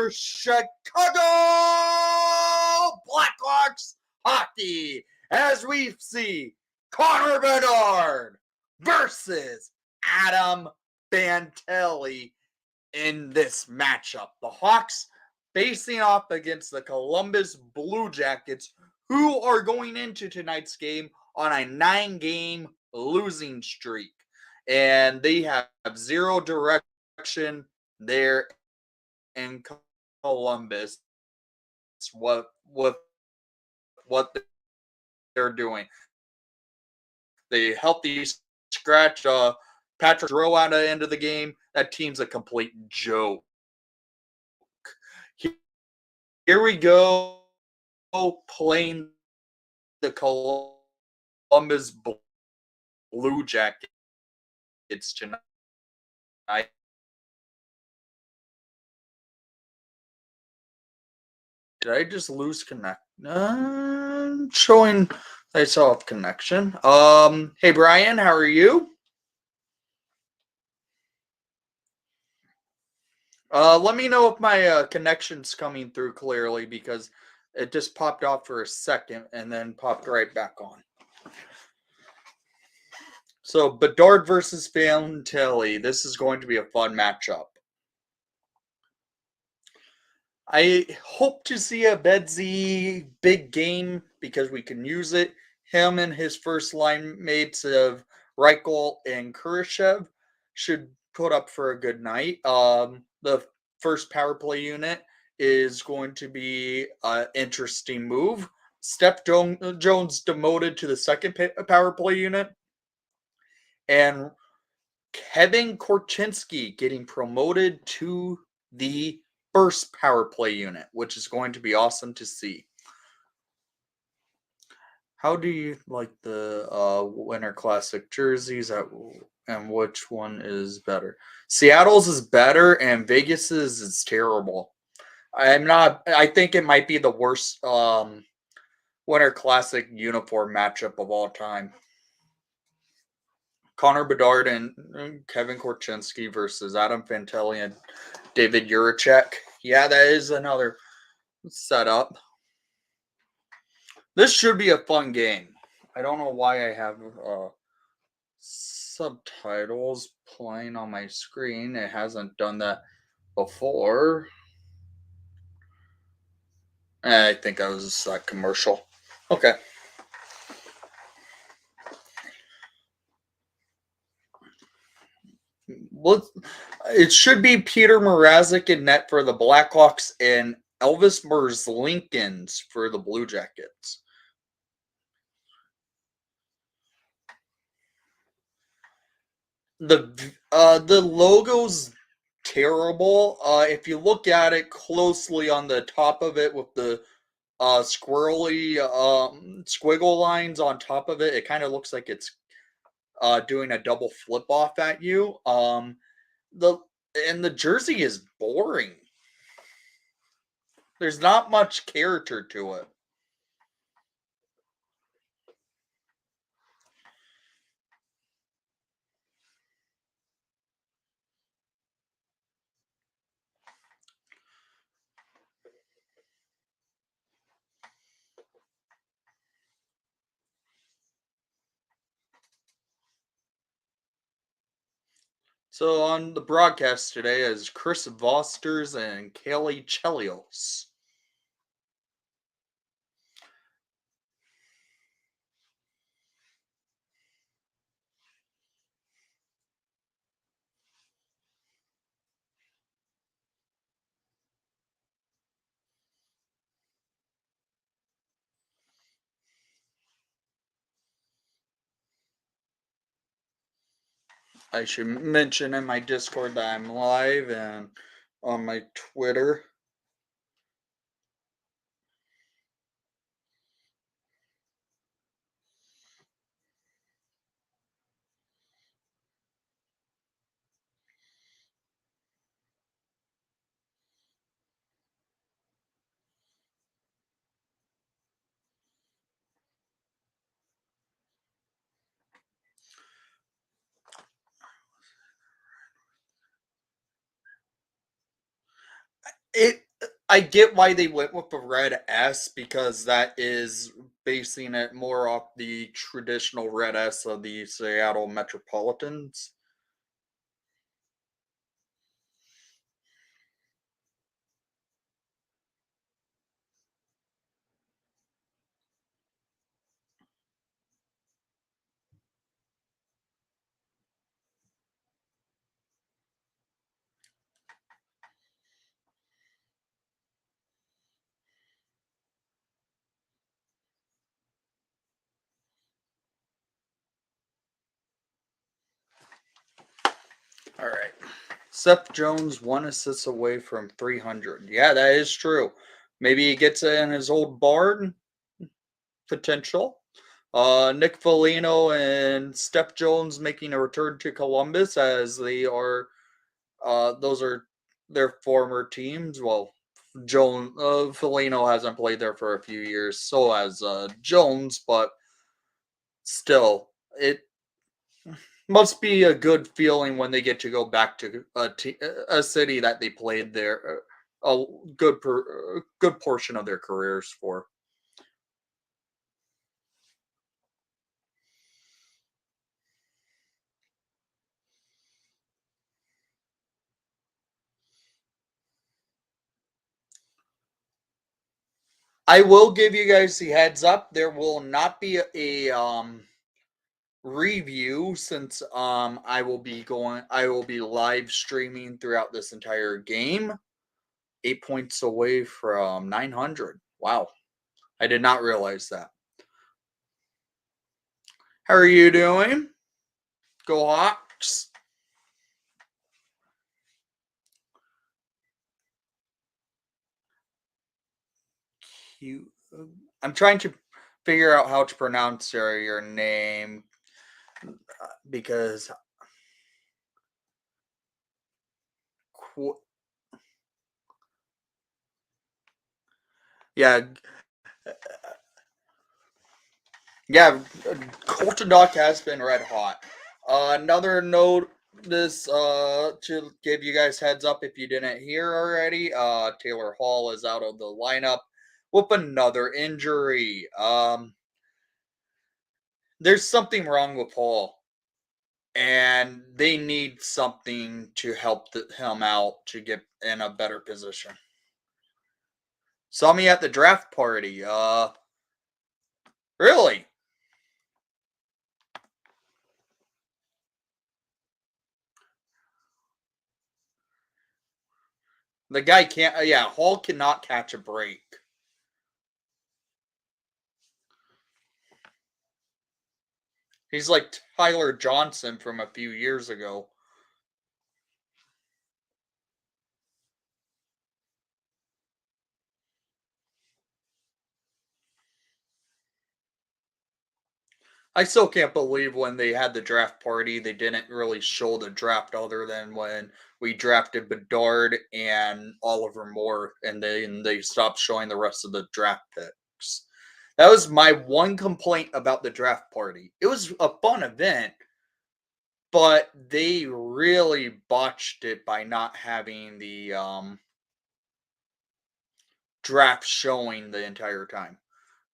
your Chicago Blackhawks hockey as we see Connor Bedard versus Adam Fantilli in this matchup. The Hawks facing off against the Columbus Blue Jackets, who are going into tonight's game on a 9-game losing streak. And they have zero direction there in Columbus. What they're doing. They healthy scratch Patrick Rowe out of the end of the game. That team's a complete joke. Here we go, playing the Columbus Blue Jackets tonight. Did I just lose connect? Showing I saw a connection. Hey Brian, how are you? Let me know if my connection's coming through clearly, because it just popped off for a second and then popped right back on. So Bedard versus Fantilli. This is going to be a fun matchup. I hope to see a Bedsy big game because we can use it. Him and his first line mates of Reichel and Kurashev should put up for a good night. The first power play unit is going to be an interesting move. Steph Jones demoted to the second power play unit, and Kevin Korchinski getting promoted to the first power play unit, which is going to be awesome to see. How do you like the Winter Classic jerseys, and which one is better? Seattle's is better, and Vegas's is terrible. I think it might be the worst Winter Classic uniform matchup of all time. Connor Bedard and Kevin Korchinski versus Adam Fantilli and David Juracek. Yeah, that is another setup. This should be a fun game. I don't know why I have subtitles playing on my screen. It hasn't done that before. I think that was a commercial. Okay. It should be Peter Mrazek in net for the Blackhawks and Elvis Merzlikins for the Blue Jackets. The logo's terrible. If you look at it closely on the top of it with the squirrely squiggle lines on top of it, it kind of looks like it's doing a double flip off at you. The jersey is boring. There's not much character to it. So on the broadcast today is Chris Vosters and Kaylee Chelios. I should mention in my Discord that I'm live and on my Twitter. I get why they went with the red S because that is basing it more off the traditional red S of the Seattle Metropolitans. All right. Seth Jones 1 assist away from 300. Yeah, that is true. Maybe he gets it in his old barn potential. Nick Foligno and Steph Jones making a return to Columbus as they are those are their former teams. Well, Foligno hasn't played there for a few years, so has Jones, but still, it must be a good feeling when they get to go back to a city that they played there a good portion of their careers for. I will give you guys the heads up. There will not be a review since I will be live streaming throughout this entire game. 8 points away from 900. Wow. I did not realize that. How are you doing? Go Hawks. You I'm trying to figure out how to pronounce your name because yeah, yeah, Colton Dock has been red hot. Another note, this to give you guys heads up if you didn't hear already. Taylor Hall is out of the lineup with another injury. There's something wrong with Hall, and they need something to help him out to get in a better position. Saw me at the draft party. Really? The guy can't. Yeah, Hall cannot catch a break. He's like Tyler Johnson from a few years ago. I still can't believe when they had the draft party, they didn't really show the draft other than when we drafted Bedard and Oliver Moore, and then they stopped showing the rest of the draft picks. That was my one complaint about the draft party. It was a fun event, but they really botched it by not having the draft showing the entire time.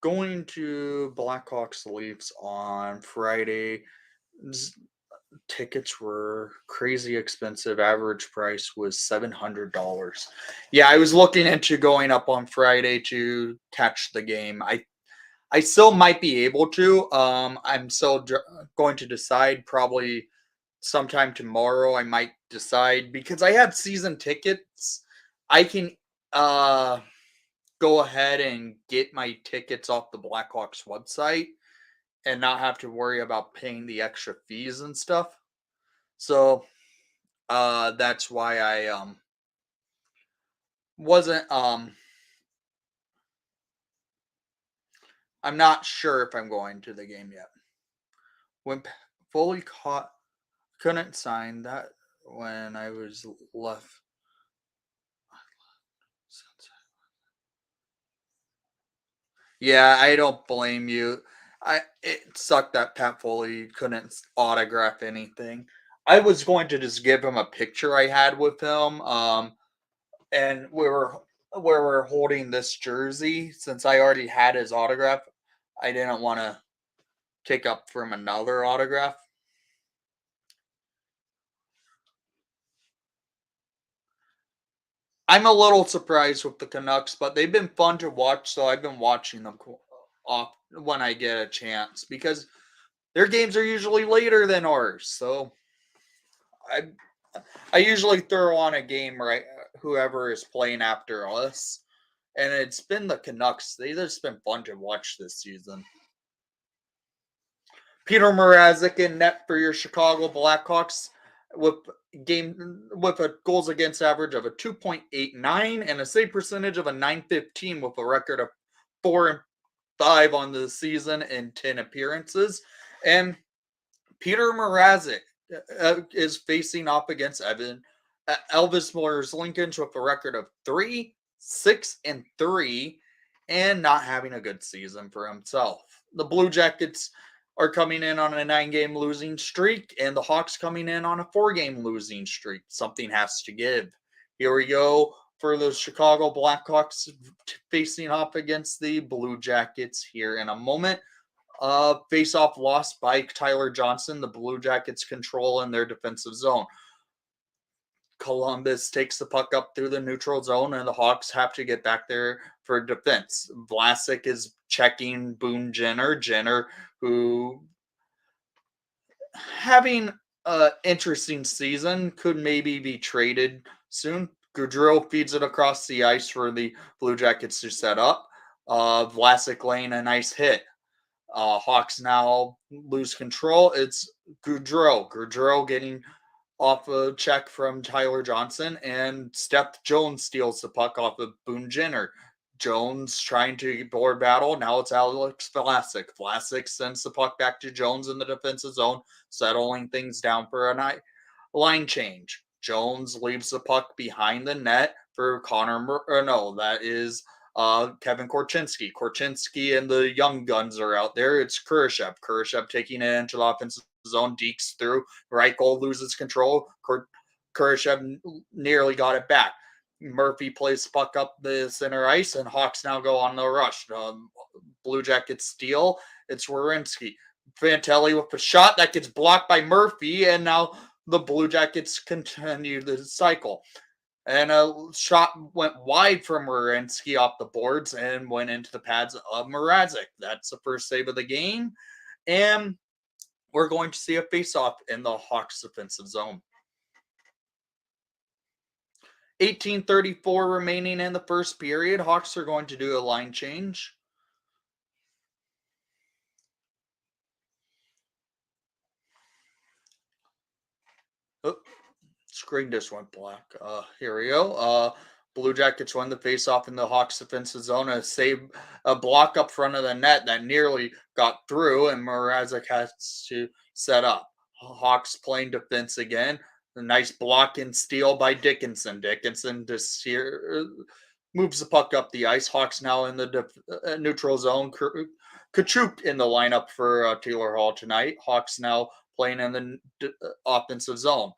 Going to Blackhawks Leafs on Friday. Tickets were crazy expensive. Average price was $700. Yeah, I was looking into going up on Friday to catch the game. I still might be able to. I'm still going to decide probably sometime tomorrow. I might decide because I have season tickets. I can uh go ahead and get my tickets off the Blackhawks website and not have to worry about paying the extra fees and stuff. So that's why I wasn't I'm not sure if I'm going to the game yet. When fully caught couldn't sign that when I was left. Yeah, I don't blame you. It sucked that Pat Foley couldn't autograph anything. I was going to just give him a picture I had with him. And we were where we're holding this jersey, since I already had his autograph, I didn't want to take up from another autograph. I'm a little surprised with the Canucks, but they've been fun to watch, so I've been watching them off when I get a chance because their games are usually later than ours. So I I usually throw on a game right whoever is playing after us, and it's been the Canucks. They've just been fun to watch this season. Peter Mrazek in net for your Chicago Blackhawks with a goals against average of a 2.89 and a save percentage of a 915 with a record of 4-5 on the season in 10 appearances. And Peter Mrazek is facing off against Elvis Merzlikins with a record of 3-6-3 and not having a good season for himself. The Blue Jackets are coming in on a 9-game losing streak, and the Hawks coming in on a 4-game losing streak. Something has to give. Here we go for the Chicago Blackhawks facing off against the Blue Jackets here in a moment. Face-off lost by Tyler Johnson. The Blue Jackets control in their defensive zone. Columbus takes the puck up through the neutral zone, and the Hawks have to get back there for defense. Vlasic is checking Boone Jenner. Jenner, who having an interesting season, could maybe be traded soon. Goudreau feeds it across the ice for the Blue Jackets to set up. Vlasic laying a nice hit. Hawks now lose control. It's Goudreau. Goudreau getting off a check from Tyler Johnson, and Steph Jones steals the puck off of Boone Jenner. Jones trying to board battle. Now it's Alex Vlasic. Vlasic sends the puck back to Jones in the defensive zone, settling things down for a line change. Jones leaves the puck behind the net for that is Kevin Korchinski. Korchinski and the young guns are out there. It's Kurashev. Kurashev taking it into the offensive zone, deeks through. Reichel loses control. Kurashev nearly got it back. Murphy plays the puck up the center ice, and Hawks now go on the rush. Blue Jackets steal. It's Werenski. Fantelli with a shot that gets blocked by Murphy, and now the Blue Jackets continue the cycle. And a shot went wide from Werenski off the boards and went into the pads of Mrazek. That's the first save of the game. And we're going to see a face-off in the Hawks defensive zone. 18:34 remaining in the first period. Hawks are going to do a line change. Oh, screen just went black. Here we go. Blue Jackets won the face-off in the Hawks defensive zone. A block up front of the net that nearly got through, and Mrazek has to set up. Hawks playing defense again. A nice block and steal by Dickinson. Dickinson moves the puck up the ice. Hawks now in the neutral zone. Kachuk in the lineup for Taylor Hall tonight. Hawks now playing in the offensive zone.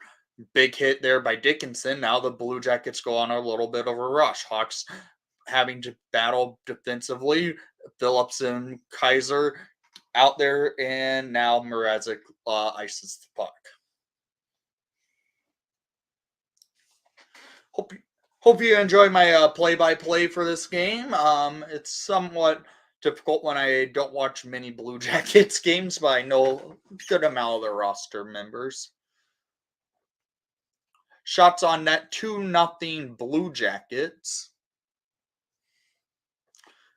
Big hit there by Dickinson. Now the Blue Jackets go on a little bit of a rush. Hawks having to battle defensively. Phillips and Kaiser out there, and now Mrazek ices the puck. Hope you enjoy my play-by-play for this game. It's somewhat difficult when I don't watch many Blue Jackets games, but I know a good amount of the roster members. Shots on net, 2-0 Blue Jackets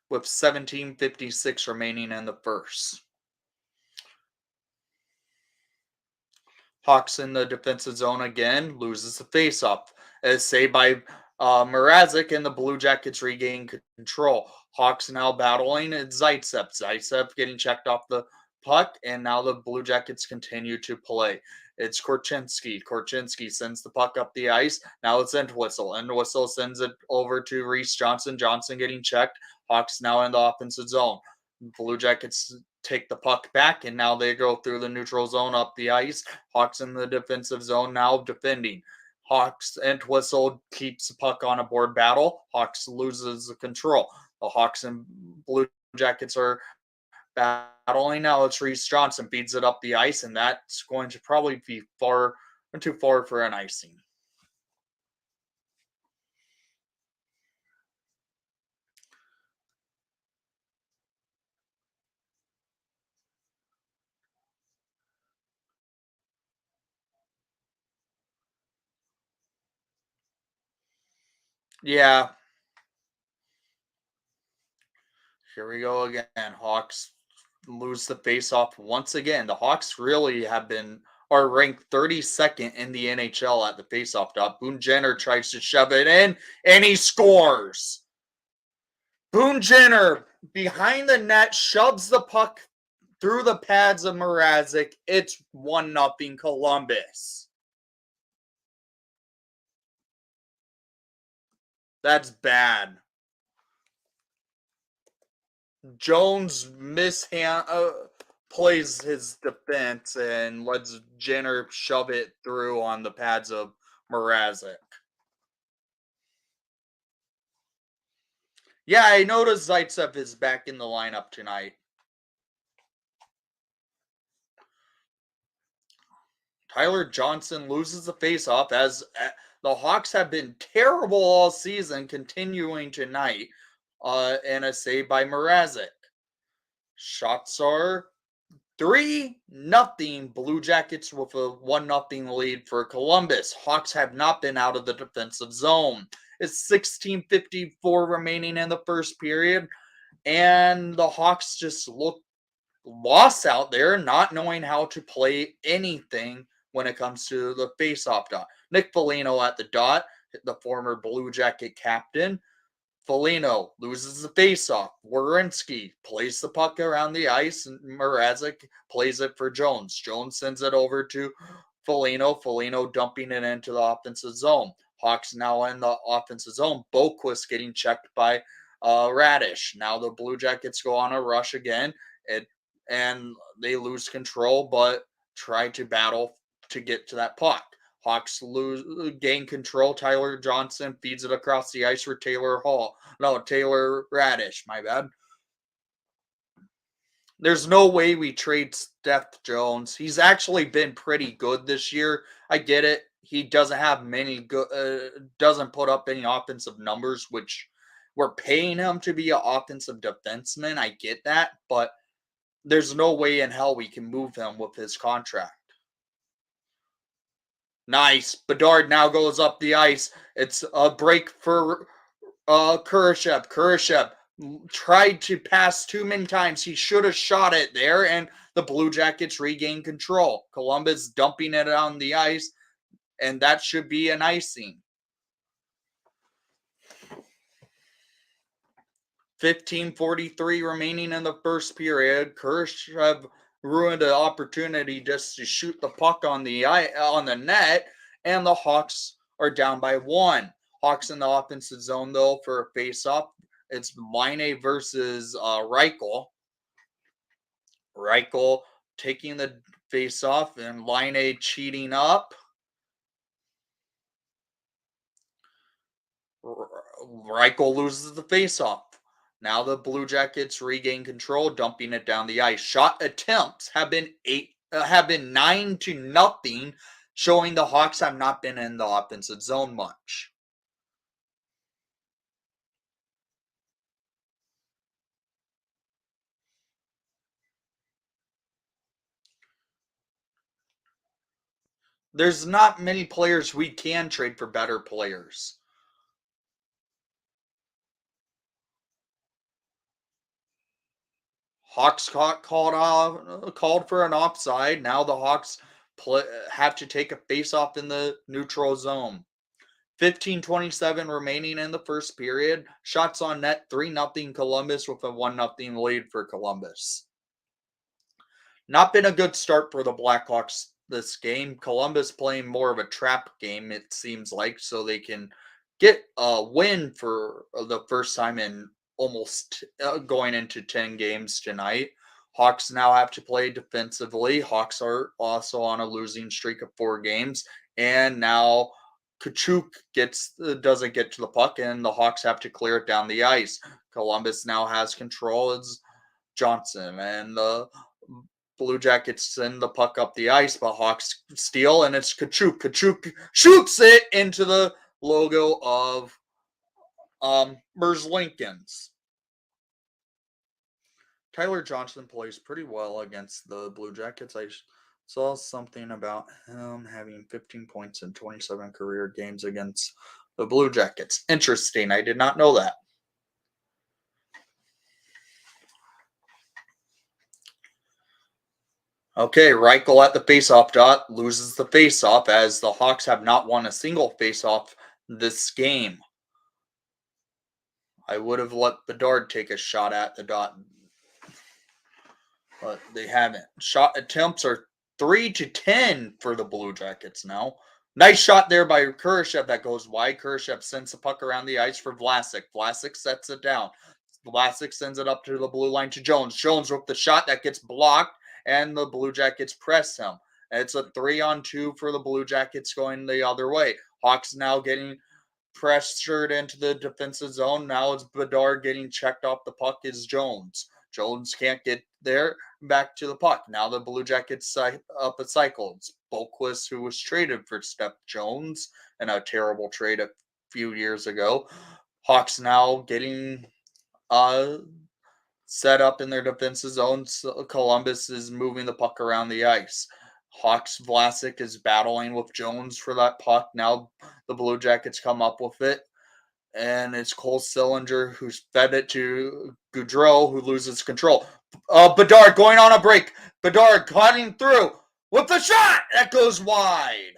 with 17:56 remaining in the first. Hawks in the defensive zone again, loses the faceoff. As saved by Mrazek, and the Blue Jackets regain control. Hawks now battling Zaitsev. Zaitsev getting checked off the puck, and now the Blue Jackets continue to play. It's Korchinski. Korchinski sends the puck up the ice. Now it's Entwistle. Entwistle sends it over to Reese Johnson. Johnson getting checked. Hawks now in the offensive zone. Blue Jackets take the puck back, and now they go through the neutral zone up the ice. Hawks in the defensive zone now defending. Hawks and Whistle keeps the puck on a board battle. Hawks loses the control. The Hawks and Blue Jackets are battling now. It's Reese Johnson beats it up the ice, and that's going to probably be far too far for an icing. Yeah, here we go again. Hawks lose the faceoff once again. The Hawks really are ranked 32nd in the NHL at the faceoff dot. Boone Jenner tries to shove it in, and he scores. Boone Jenner behind the net shoves the puck through the pads of Mrazek. It's 1-0 Columbus. That's bad. Jones plays his defense and lets Jenner shove it through on the pads of Mrazek. Yeah, I noticed Zaitsev is back in the lineup tonight. Tyler Johnson loses the faceoff as the Hawks have been terrible all season, continuing tonight, and a save by Mrazek. Shots are 3-0 Blue Jackets with a 1-0 lead for Columbus. Hawks have not been out of the defensive zone. It's 16:54 remaining in the first period, and the Hawks just look lost out there, not knowing how to play anything when it comes to the faceoff dot. Nick Foligno at the dot, the former Blue Jacket captain. Foligno loses the faceoff. Werenski plays the puck around the ice, and Mrazek plays it for Jones. Jones sends it over to Foligno. Foligno dumping it into the offensive zone. Hawks now in the offensive zone. Boquist getting checked by Radish. Now the Blue Jackets go on a rush again. And they lose control, but try to battle to get to that puck. Hawks gain control. Tyler Johnson feeds it across the ice for Taylor Radish. My bad. There's no way we trade Steph Jones. He's actually been pretty good this year. I get it. He doesn't have many good, doesn't put up any offensive numbers, which we're paying him to be an offensive defenseman. I get that, but there's no way in hell we can move him with his contract. Nice. Bedard now goes up the ice. It's a break for Kurashev. Kurashev tried to pass too many times. He should have shot it there, and the Blue Jackets regain control. Columbus dumping it on the ice, and that should be an icing. 15:43 remaining in the first period. Kurashev ruined an opportunity just to shoot the puck on the net, and the Hawks are down by 1. Hawks in the offensive zone though for a face-off. It's Laine versus Reichel. Reichel taking the face-off and Laine cheating up. Reichel loses the face-off. Now the Blue Jackets regain control, dumping it down the ice. Shot attempts have been 9-0, showing the Hawks have not been in the offensive zone much. There's not many players we can trade for better players. Hawks called for an offside. Now the Hawks have to take a face-off in the neutral zone. 15:27 remaining in the first period. Shots on net 3-0 Columbus with a 1-0 lead for Columbus. Not been a good start for the Blackhawks this game. Columbus playing more of a trap game, it seems like, so they can get a win for the first time in almost going into 10 games tonight. Hawks now have to play defensively. Hawks are also on a losing streak of 4 games. And now Kachuk doesn't get to the puck, and the Hawks have to clear it down the ice. Columbus now has control. It's Johnson, and the Blue Jackets send the puck up the ice, but Hawks steal, and it's Kachuk. Kachuk shoots it into the logo of Merz Lincolns. Tyler Johnson plays pretty well against the Blue Jackets. I saw something about him having 15 points in 27 career games against the Blue Jackets. Interesting. I did not know that. Okay, Reichel at the faceoff dot loses the faceoff as the Hawks have not won a single faceoff this game. I would have let Bedard take a shot at the dot, but they haven't. Shot attempts are 3-10 for the Blue Jackets now. Nice shot there by Kurashev that goes wide. Kurashev sends the puck around the ice for Vlasic. Vlasic sets it down. Vlasic sends it up to the blue line to Jones. Jones with the shot that gets blocked, and the Blue Jackets press him. It's a 3-on-2 for the Blue Jackets going the other way. Hawks now getting pressured into the defensive zone. Now it's Bedard getting checked off the puck is Jones. Jones can't get there back to the puck. Now the Blue Jackets up a cycle. It's Boquist who was traded for Steph Jones in a terrible trade a few years ago. Hawks now getting set up in their defensive zone. So Columbus is moving the puck around the ice. Hawks Vlasic is battling with Jones for that puck. Now the Blue Jackets come up with it. And it's Cole Sillinger who's fed it to Goudreau, who loses control. Bedard going on a break. Bedard cutting through with the shot that goes wide.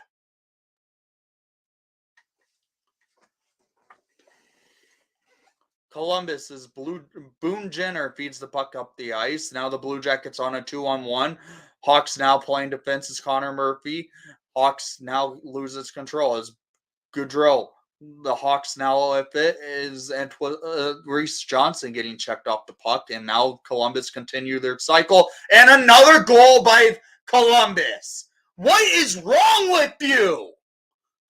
Columbus is Boone Jenner feeds the puck up the ice. Now the Blue Jackets on a 2-on-1. Hawks now playing defense is Connor Murphy. Hawks now loses control as Goudreau. The Hawks now, if it is Reese Johnson getting checked off the puck, and now Columbus continue their cycle, and another goal by Columbus. What is wrong with you?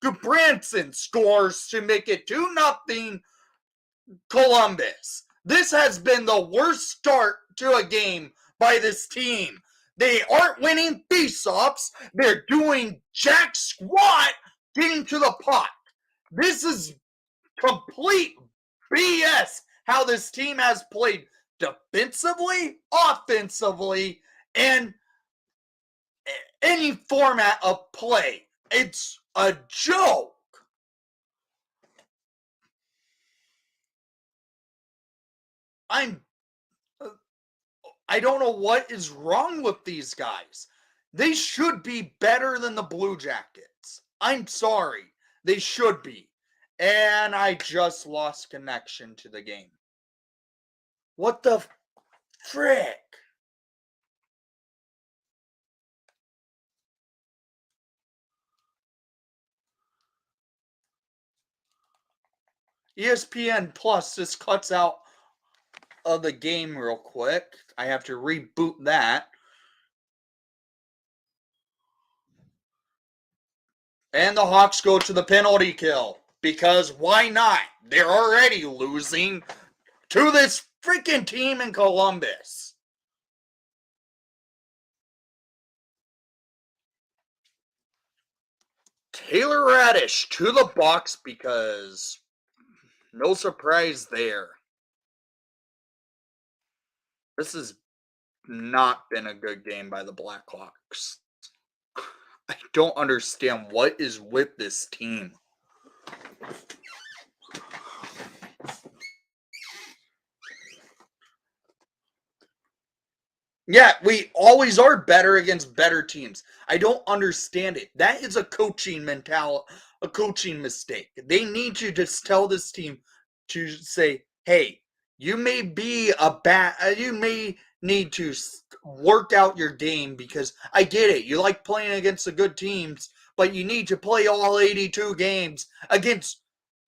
Gudbranson scores to make it 2-0 Columbus. This has been the worst start to a game by this team. They aren't winning faceoffs. They're doing jack squat getting to the puck. This is complete BS how this team has played defensively, offensively, and any format of play. It's a joke. I don't know what is wrong with these guys. They should be better than the Blue Jackets. I'm sorry. They should be. And I just lost connection to the game. What the frick? ESPN Plus just cuts out of the game real quick. I have to reboot that. And the Hawks go to the penalty kill. Because why not? They're already losing to this freaking team in Columbus. Taylor Radish to the box because no surprise there. This has not been a good game by the Blackhawks. I don't understand what is with this team. Yeah, we always are better against better teams. I don't understand it. That is a coaching mentality, a coaching mistake. They need to just tell this team to say, hey, you may be you may need to work out your game because I get it. You like playing against the good teams, but you need to play all 82 games against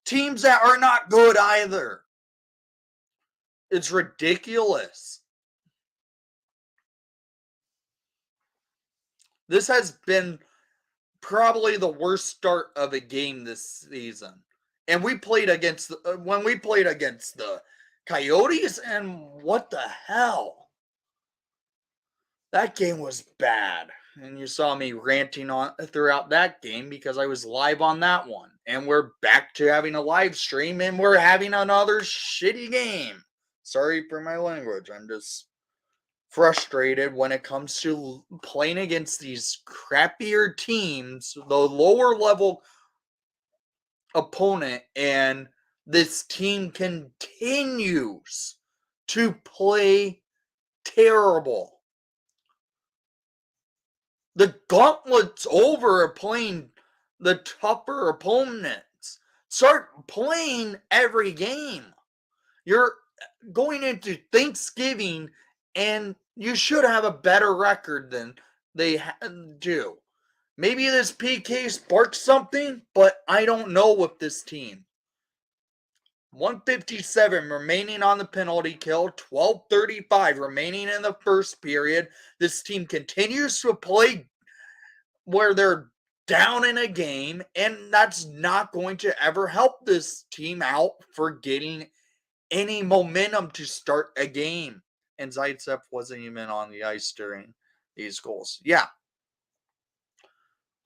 teams that are not good either. It's ridiculous. This has been probably the worst start of a game this season. And we played against when we played against the Coyotes, and what the hell? That game was bad. And you saw me ranting on throughout that game because I was live on that one. And we're back to having a live stream and we're having another shitty game. Sorry for my language. I'm just frustrated when it comes to playing against these crappier teams, the lower level opponent, and this team continues to play terrible. The gauntlet's over playing the tougher opponents. Start playing every game. You're going into Thanksgiving and you should have a better record than they do. Maybe this PK sparks something, but I don't know with this team. 157 remaining on the penalty kill, 12:35 remaining in the first period. This team continues to play where they're down in a game, and that's not going to ever help this team out for getting any momentum to start a game. And Zaitsev wasn't even on the ice during these goals. Yeah.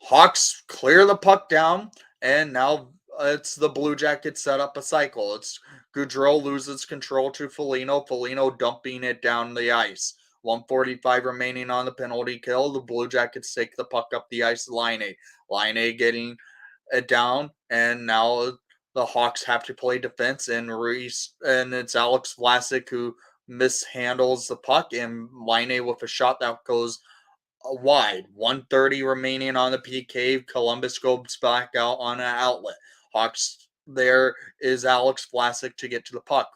Hawks clear the puck down, and now it's the Blue Jackets set up a cycle. It's Goudreau loses control to Foligno. Foligno dumping it down the ice. 145 remaining on the penalty kill. The Blue Jackets take the puck up the ice. Line A getting it down, and now the Hawks have to play defense, and it's Alex Vlasic who mishandles the puck, and Line with a shot that goes wide. 130 remaining on the PK. Columbus goes back out on an outlet. Hawks, there is Alex Vlasic to get to the puck.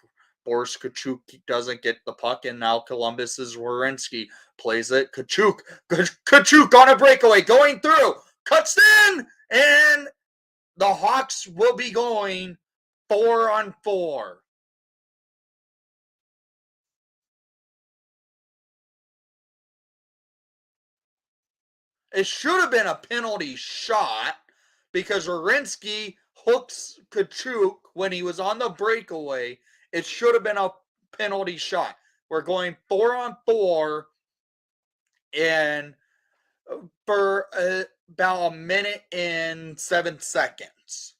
Boris Kachuk doesn't get the puck, and now Columbus's Werenski plays it. Kachuk on a breakaway, going through, cuts in, and the Hawks will be going 4-on-4. It should have been a penalty shot because Werenski hooks Kachuk when he was on the breakaway. It should have been a penalty shot. We're going 4-on-4 and for about a minute and 7 seconds.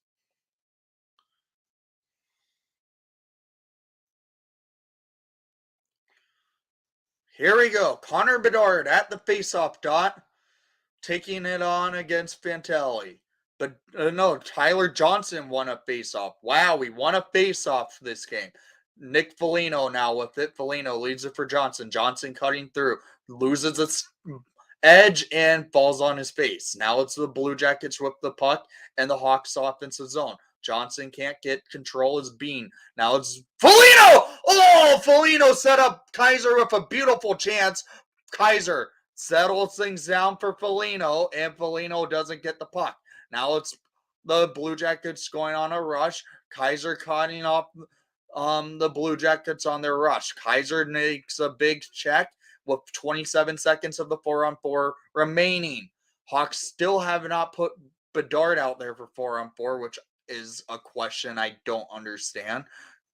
Here we go. Connor Bedard at the faceoff dot, taking it on against Fantelli. But no, Tyler Johnson won a faceoff. Wow, we won a faceoff this game. Nick Foligno now with it. Foligno leads it for Johnson. Johnson cutting through, loses its edge and falls on his face. Now it's the Blue Jackets with the puck and the Hawks offensive zone. Johnson can't get control as Bean. Now it's Foligno! Oh, Foligno set up Kaiser with a beautiful chance. Kaiser settles things down for Foligno, and Foligno doesn't get the puck. Now it's the Blue Jackets going on a rush. Kaiser cutting off the Blue Jackets on their rush. Kaiser makes a big check with 27 seconds of the 4-on-4 remaining. Hawks still have not put Bedard out there for 4-on-4, which is a question I don't understand.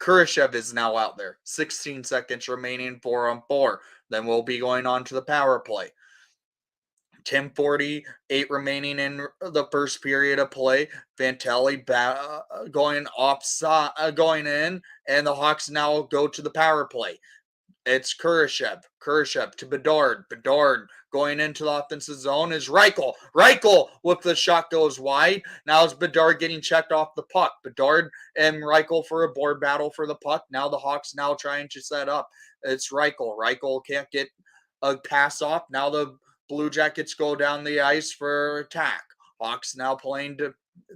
Kurashev is now out there. 16 seconds remaining, 4-on-4. Then we'll be going on to the power play. 10:48 remaining in the first period of play. Fantelli going offside, going in, and the Hawks now go to the power play. It's Kurashev to Bedard. Bedard going into the offensive zone is Reichel. Reichel with the shot goes wide. Now it's Bedard getting checked off the puck. Bedard and Reichel for a board battle for the puck. Now the Hawks now trying to set up. It's Reichel. Reichel can't get a pass off. Now the Blue Jackets go down the ice for attack. Hawks now playing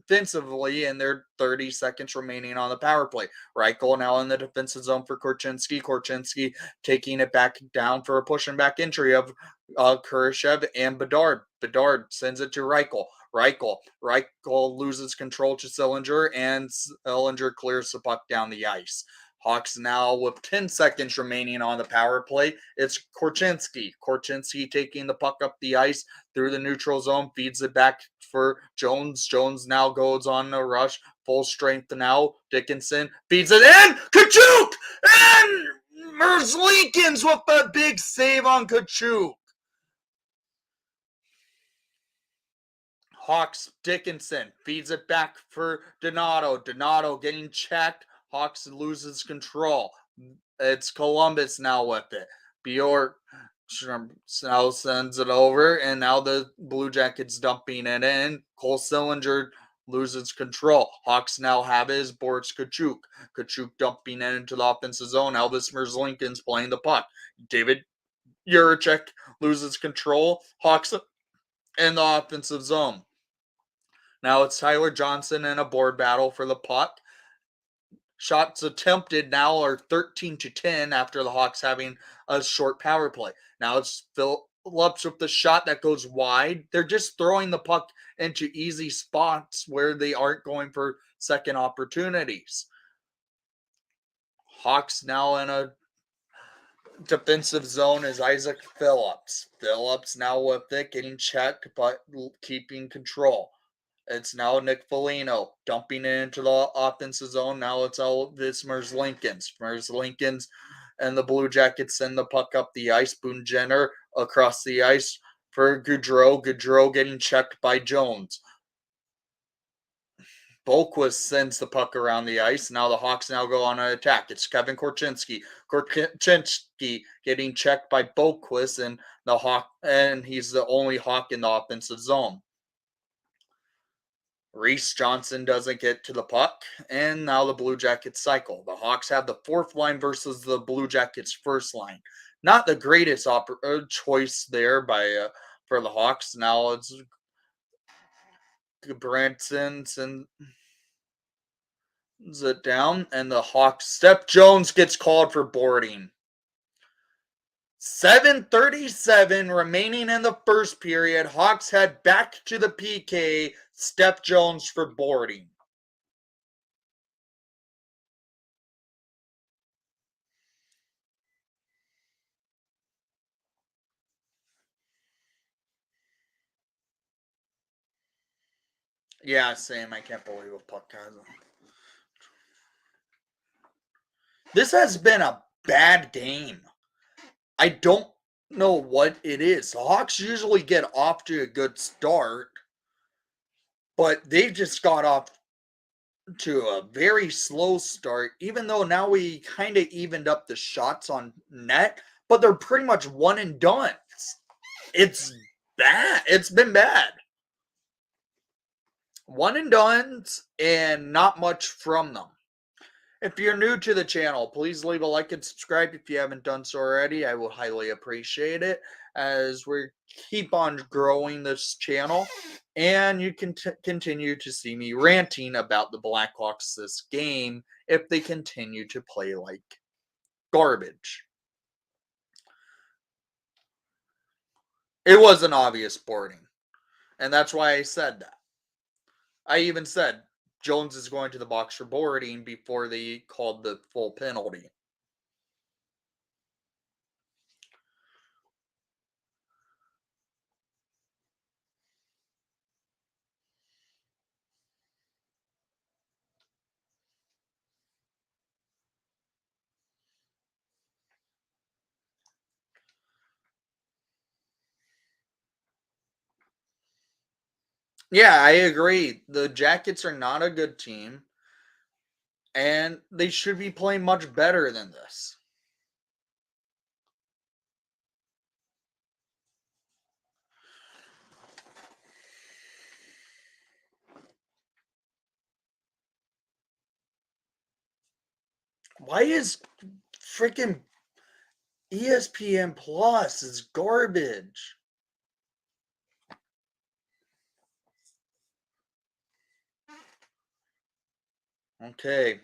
defensively, and there 30 seconds remaining on the power play. Reichel now in the defensive zone for Korchinski. Korchinski taking it back down for a push and back entry of Kurashev and Bedard. Bedard sends it to Reichel. Reichel loses control to Sillinger, and Sillinger clears the puck down the ice. Hawks now with 10 seconds remaining on the power play. It's Korchinski. Korchinski taking the puck up the ice through the neutral zone, feeds it back for Jones. Jones now goes on a rush, full strength now. Dickinson feeds it in. Kachuk! And Merzlikins with a big save on Kachuk. Hawks, Dickinson feeds it back for Donato. Donato getting checked. Hawks loses control. It's Columbus now with it. Bjork now sends it over, and now the Blue Jackets dumping it in. Cole Sillinger loses control. Hawks now have his boards Kachuk. Kachuk dumping it into the offensive zone. Elvis Merzlikins playing the puck. David Juracek loses control. Hawks in the offensive zone. Now it's Tyler Johnson in a board battle for the puck. Shots attempted now are 13-10 after the Hawks having a short power play. Now it's Phillips with the shot that goes wide. They're just throwing the puck into easy spots where they aren't going for second opportunities. Hawks now in a defensive zone is Isaac Phillips. Phillips now with it, getting checked but keeping control. It's now Nick Foligno dumping it into the offensive zone. Now it's all this Merzlikins. Merzlikins and the Blue Jackets send the puck up the ice. Boone Jenner across the ice for Gaudreau. Gaudreau getting checked by Jones. Boquist sends the puck around the ice. Now the Hawks now go on an attack. It's Kevin Korchinski. Korchinski getting checked by Boquist, and he's the only Hawk in the offensive zone. Reese Johnson doesn't get to the puck, and now the Blue Jackets cycle. The Hawks have the fourth line versus the Blue Jackets' first line. Not the greatest choice there for the Hawks. Now it's Branson sends it down, and the Hawks. Steph Jones gets called for boarding. 7:37 remaining in the first period. Hawks head back to the PK. Steph Jones for boarding. Yeah, same. I can't believe a puck has him. This has been a bad game. I don't know what it is. The Hawks usually get off to a good start, but they just got off to a very slow start, even though now we kind of evened up the shots on net, but they're pretty much one and done. It's bad. It's been bad. One and done's and not much from them. If you're new to the channel, please leave a like and subscribe if you haven't done so already. I will highly appreciate it as we keep on growing this channel. And you can continue to see me ranting about the Blackhawks this game if they continue to play like garbage. It was an obvious boarding. And that's why I said that. I even said Jones is going to the box for boarding before they called the full penalty. Yeah, I agree. The Jackets are not a good team, and they should be playing much better than this. Why is freaking ESPN Plus is garbage? Okay.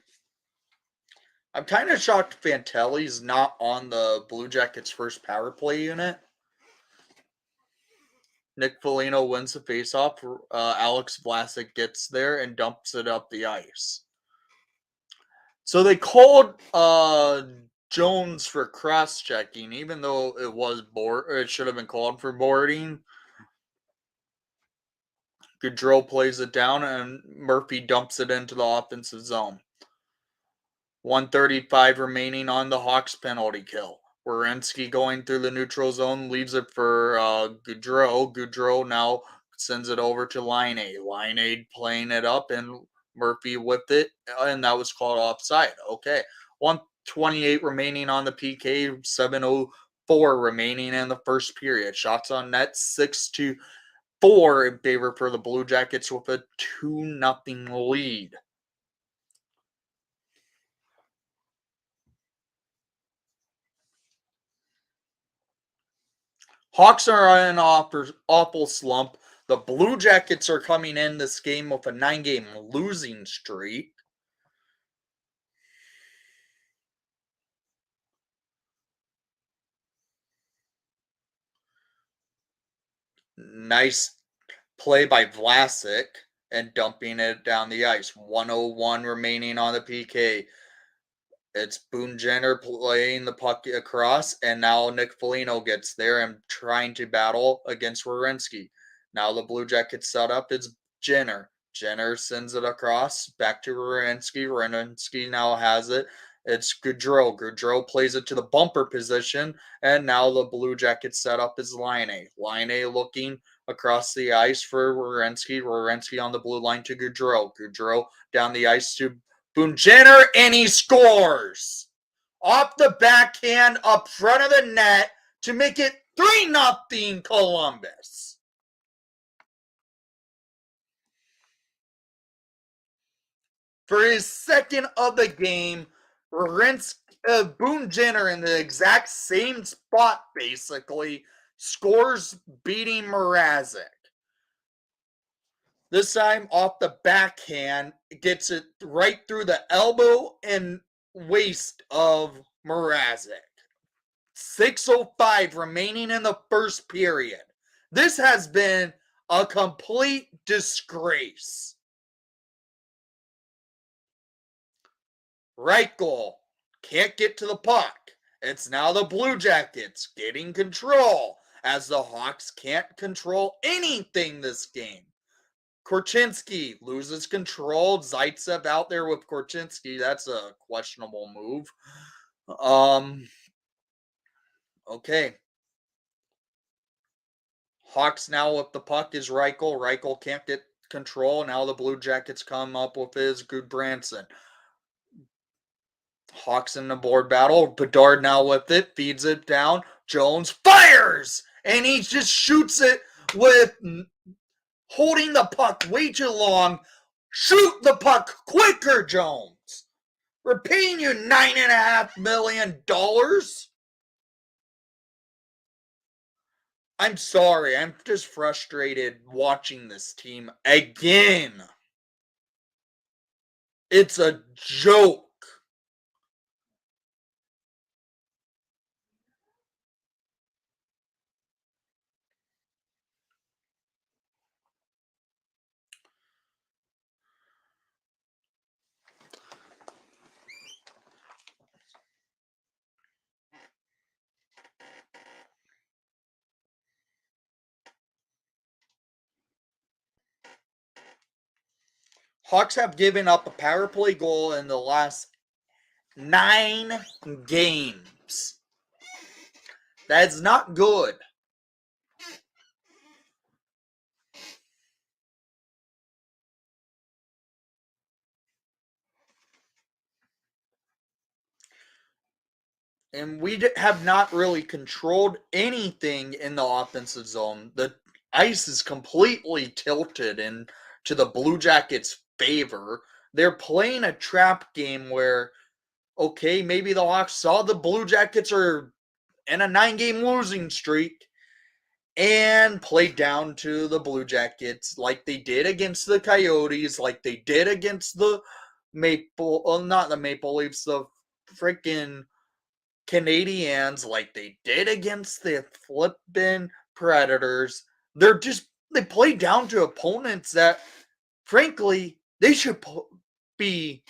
I'm kind of shocked Fantelli's not on the Blue Jackets' first power play unit. Nick Foligno wins the faceoff. Alex Vlasic gets there and dumps it up the ice. So they called Jones for cross-checking, even though it was it should have been called for boarding. Gaudreau plays it down, and Murphy dumps it into the offensive zone. 135 remaining on the Hawks penalty kill. Werenski going through the neutral zone, leaves it for Gaudreau. Gaudreau now sends it over to Line-A. Line-A playing it up, and Murphy with it, and that was called offside. Okay. 128 remaining on the PK, 7:04 remaining in the first period. Shots on net, 6-4 in favor for the Blue Jackets with a 2-0 lead. Hawks are in an awful slump. The Blue Jackets are coming in this game with a 9-game losing streak. Nice play by Vlasic and dumping it down the ice. 1:01 remaining on the PK. It's Boone Jenner playing the puck across, and now Nick Foligno gets there and trying to battle against Werenski. Now the Blue Jackets set up. It's Jenner. Jenner sends it across back to Werenski. Werenski now has it. It's Gaudreau. Gaudreau plays it to the bumper position, and now the Blue Jackets set up is Line-A. Line-A looking across the ice for Werenski. Werenski on the blue line to Gaudreau. Gaudreau down the ice to Boone Jenner, and he scores off the backhand up front of the net to make it 3-0 Columbus. For his second of the game, Boone Jenner in the exact same spot, basically, scores beating Mrazek. This time off the backhand, gets it right through the elbow and waist of Mrazek. 6:05 remaining in the first period. This has been a complete disgrace. Right goal. Can't get to the puck. It's now the Blue Jackets getting control as the Hawks can't control anything this game. Korchinski loses control. Zaitsev out there with Korchinski. That's a questionable move. Okay. Hawks now with the puck is Reichel. Reichel can't get control. Now the Blue Jackets come up with his Goodbranson. Hawks in the board battle. Bedard now with it. Feeds it down. Jones fires! And he just shoots it with holding the puck way too long. Shoot the puck quicker, Jones. We're paying you $9.5 million. I'm sorry. I'm just frustrated watching this team again. It's a joke. Hawks have given up a power play goal in the last 9 games. That's not good. And we have not really controlled anything in the offensive zone. The ice is completely tilted into the Blue Jackets' favor. They're playing a trap game where, okay, maybe the Hawks saw the Blue Jackets are in a 9-game losing streak and played down to the Blue Jackets like they did against the Coyotes, like they did against the not the Maple Leafs, the freaking Canadians, like they did against the flippin' Predators. They play down to opponents that, frankly, they should be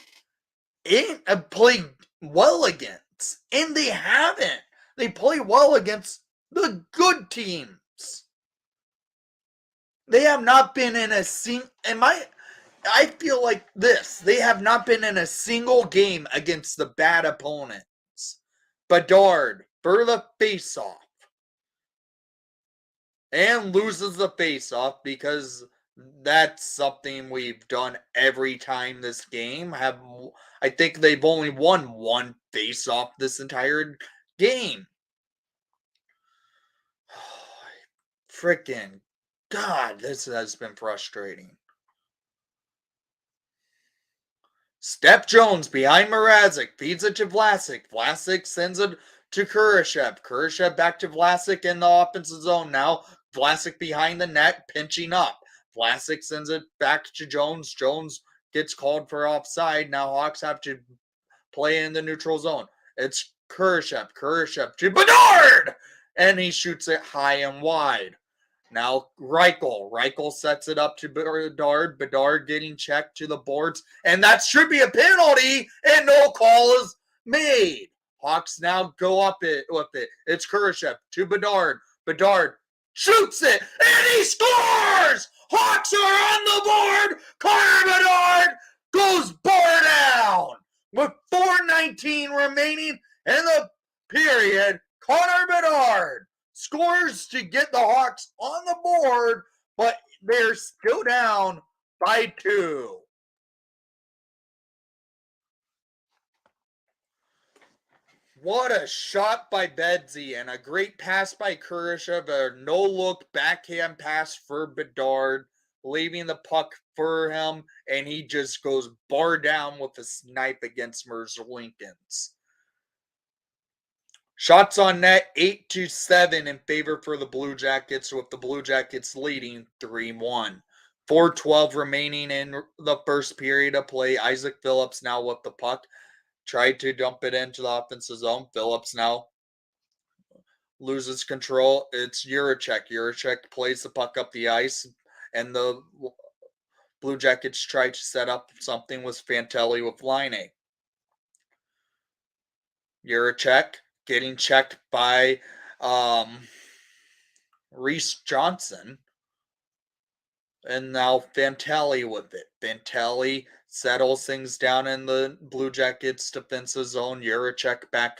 ain't played well against, and they haven't. They play well against the good teams. They have not been in a I feel like this. They have not been in a single game against the bad opponents. Bedard for the faceoff and loses the faceoff because that's something we've done every time this game. I think they've only won one faceoff this entire game. Freaking God, this has been frustrating. Steph Jones behind Mrazek, feeds it to Vlasic. Vlasic sends it to Kurashev. Kurashev back to Vlasic in the offensive zone. Now Vlasic behind the net, pinching up. Vlasic sends it back to Jones. Jones gets called for offside. Now Hawks have to play in the neutral zone. It's Kurashev. Kurashev to Bedard! And he shoots it high and wide. Now Reichel. Reichel sets it up to Bedard. Bedard getting checked to the boards. And that should be a penalty. And no call is made. Hawks now go up it with it. It's Kurashev to Bedard. Bedard shoots it. And he scores! Hawks are on the board. Connor Bedard goes bar down. With 4:19 remaining in the period, Connor Bedard scores to get the Hawks on the board, but they're still down by 2. What a shot by Bedsy and a great pass by Kurashev. A no-look backhand pass for Bedard, leaving the puck for him, and he just goes bar down with a snipe against Merzlikins. Shots on net 8-7 in favor for the Blue Jackets, with the Blue Jackets leading 3-1. 4:12 remaining in the first period of play. Isaac Phillips now with the puck. Tried to dump it into the offensive zone. Phillips now loses control. It's Juracek. Juracek plays the puck up the ice, and the Blue Jackets try to set up something with Fantelli with Line. Juracek getting checked by Reese Johnson. And now Fantelli with it. Fantelli settles things down in the Blue Jackets defensive zone. Juracek back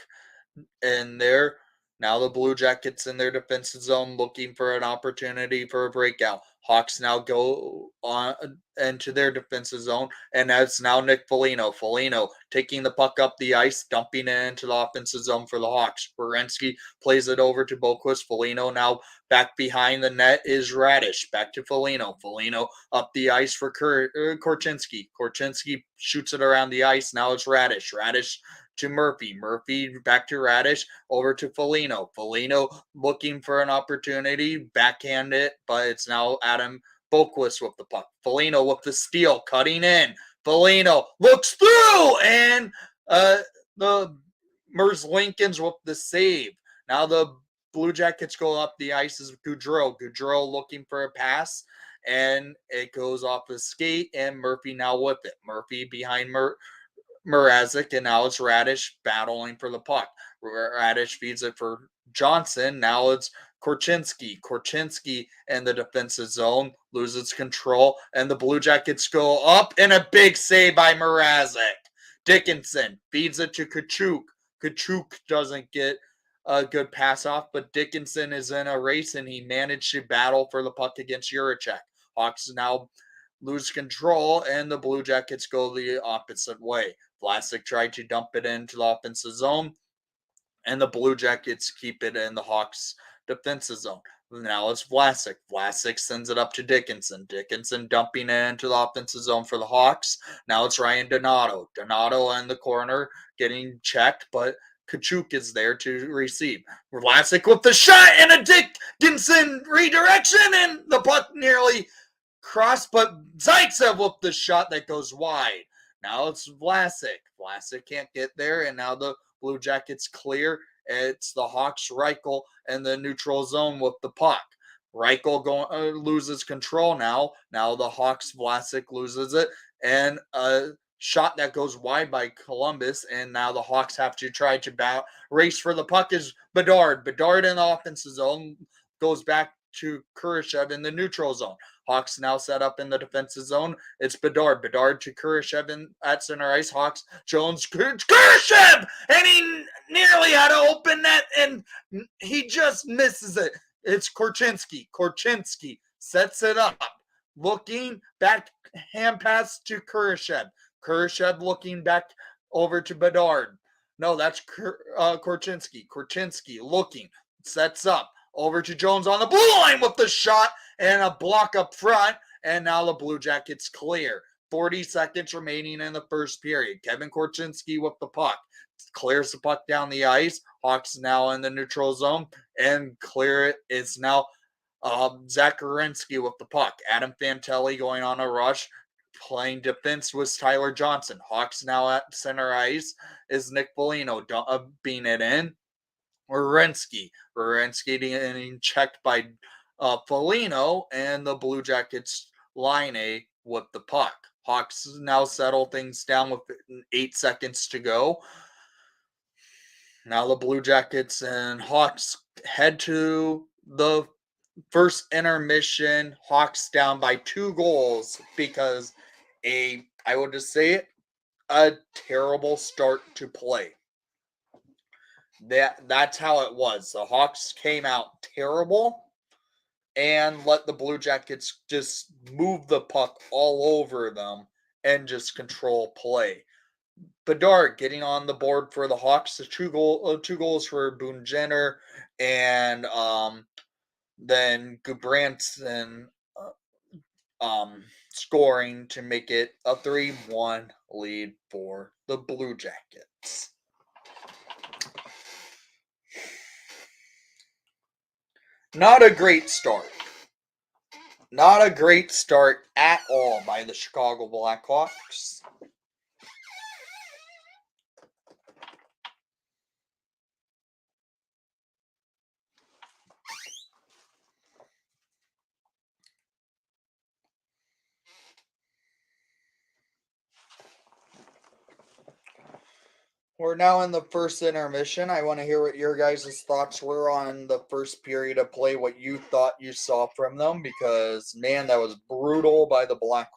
in there. Now the Blue Jackets in their defensive zone looking for an opportunity for a breakout. Hawks now go on into their defensive zone, and that's now Nick Foligno. Foligno taking the puck up the ice, dumping it into the offensive zone for the Hawks. Werenski plays it over to Boquist. Foligno now back behind the net is Radish. Back to Foligno. Foligno up the ice for Korchinski. Korchinski shoots it around the ice. Now it's Radish. Radish to Murphy. Murphy back to Radish, over to Foligno. Foligno looking for an opportunity, backhand it, but it's now Adam Boquist with the puck. Foligno with the steal, cutting in. Foligno looks through, and the Merzlikins with the save. Now the Blue Jackets go up the ice as Goudreau. Goudreau looking for a pass, and it goes off the skate, and Murphy now with it. Murphy behind Mrazek, and now it's Radish battling for the puck. Radish feeds it for Johnson. Now it's Korchinski. Korchinski in the defensive zone loses control, and the Blue Jackets go up, and a big save by Mrazek. Dickinson feeds it to Kachuk. Kachuk doesn't get a good pass off, but Dickinson is in a race, and he managed to battle for the puck against Juracek. Hawks now lose control, and the Blue Jackets go the opposite way. Vlasic tried to dump it into the offensive zone, and the Blue Jackets keep it in the Hawks' defensive zone. Now it's Vlasic. Vlasic sends it up to Dickinson. Dickinson dumping it into the offensive zone for the Hawks. Now it's Ryan Donato. Donato in the corner getting checked, but Kachuk is there to receive. Vlasic with the shot and a Dickinson redirection, and the puck nearly crossed, but Zaitsev with the shot that goes wide. Now it's Vlasic. Vlasic can't get there, and now the Blue Jackets clear. It's the Hawks' Reichel in the neutral zone with the puck. Reichel loses control now. Now the Hawks' Vlasic loses it, and shot that goes wide by Columbus, and now the Hawks have to try to race for the puck is Bedard. Bedard in the offensive zone goes back to Kurashev in the neutral zone. Hawks now set up in the defensive zone. It's Bedard. Bedard to Kurashev at center ice. Hawks, Jones, Kurashev! And he nearly had to open net, and he just misses it. It's Korchinski. Korchinski sets it up. Looking back, hand pass to Kurashev. Kurashev looking back over to Bedard. No, that's Korchinski. Korchinski looking, sets up over to Jones on the blue line with the shot and a block up front. And now the Blue Jackets clear. 40 seconds remaining in the first period. Kevin Korchinski with the puck. Clears the puck down the ice. Hawks now in the neutral zone. And clear it is now Zach Werenski with the puck. Adam Fantilli going on a rush. Playing defense was Tyler Johnson. Hawks now at center ice is Nick Foligno being it in. Werenski getting checked by Foligno, and the Blue Jackets line A with the puck. Hawks now settle things down with 8 seconds to go. Now the Blue Jackets and Hawks head to the first intermission. Hawks down by 2 goals because I will just say it, a terrible start to play. That's how it was. The Hawks came out terrible and let the Blue Jackets just move the puck all over them and just control play. Bedard getting on the board for the Hawks. The 2 goals for Boone Jenner, and then Gudbranson scoring to make it a 3-1 lead for the Blue Jackets. Not a great start. Not a great start at all by the Chicago Blackhawks. We're now in the first intermission. I want to hear what your guys' thoughts were on the first period of play, what you thought you saw from them, because, man, that was brutal by the Blackhawks.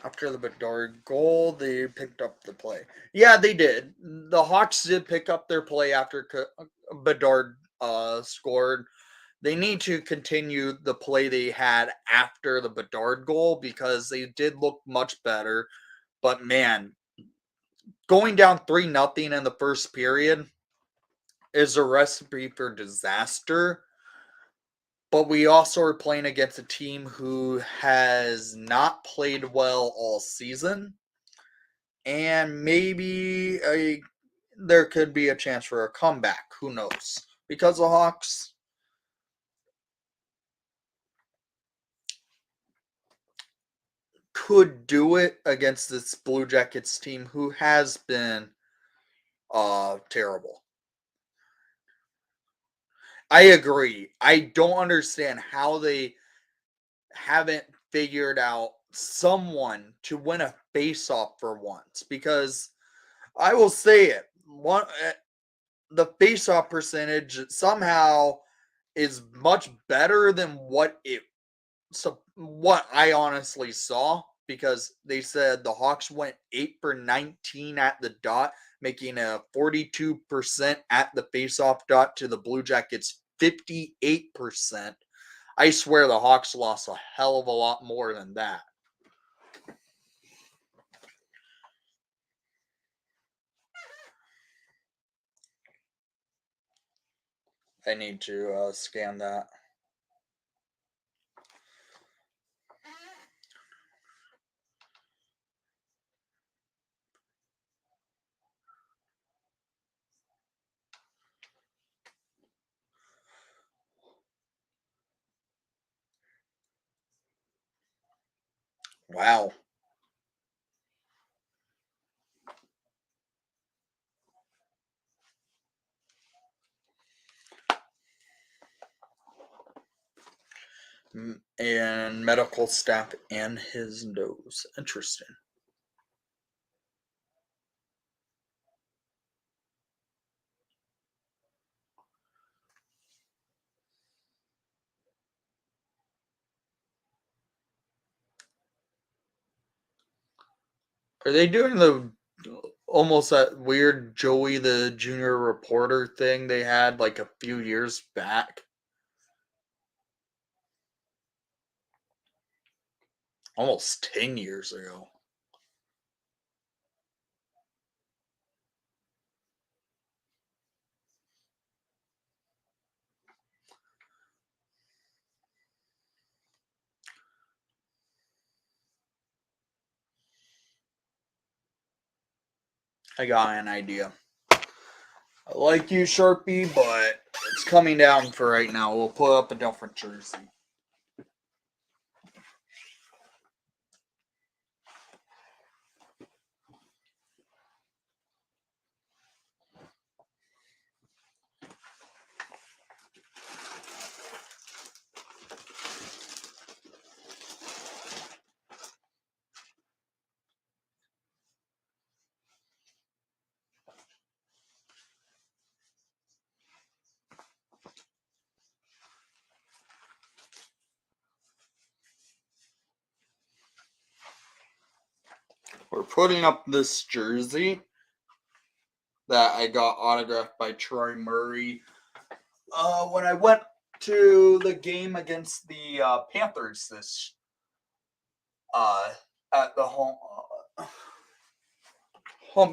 After the Bedard goal, they picked up the play. Yeah, they did. The Hawks did pick up their play after Bedard scored. They need to continue the play they had after the Bedard goal because they did look much better. But man, going down 3-0 in the first period is a recipe for disaster. But we also are playing against a team who has not played well all season. And maybe there could be a chance for a comeback. Who knows? Because the Hawks could do it against this Blue Jackets team who has been terrible. I agree. I don't understand how they haven't figured out someone to win a face-off for once, because I will say it, the face-off percentage somehow is much better than what I honestly saw, because they said the Hawks went 8 for 19 at the dot, making a 42% at the face-off dot to the Blue Jackets 58%. I swear the Hawks lost a hell of a lot more than that. I need to scan that. Wow. And medical staff and his nose. Interesting. Are they doing the almost that weird Joey the Junior Reporter thing they had like a few years back? Almost 10 years ago. I got an idea. I like you, Sharpie, but it's coming down for right now. We'll put up a different jersey. We're putting up this jersey that I got autographed by Troy Murray when I went to the game against the Panthers this uh, at the home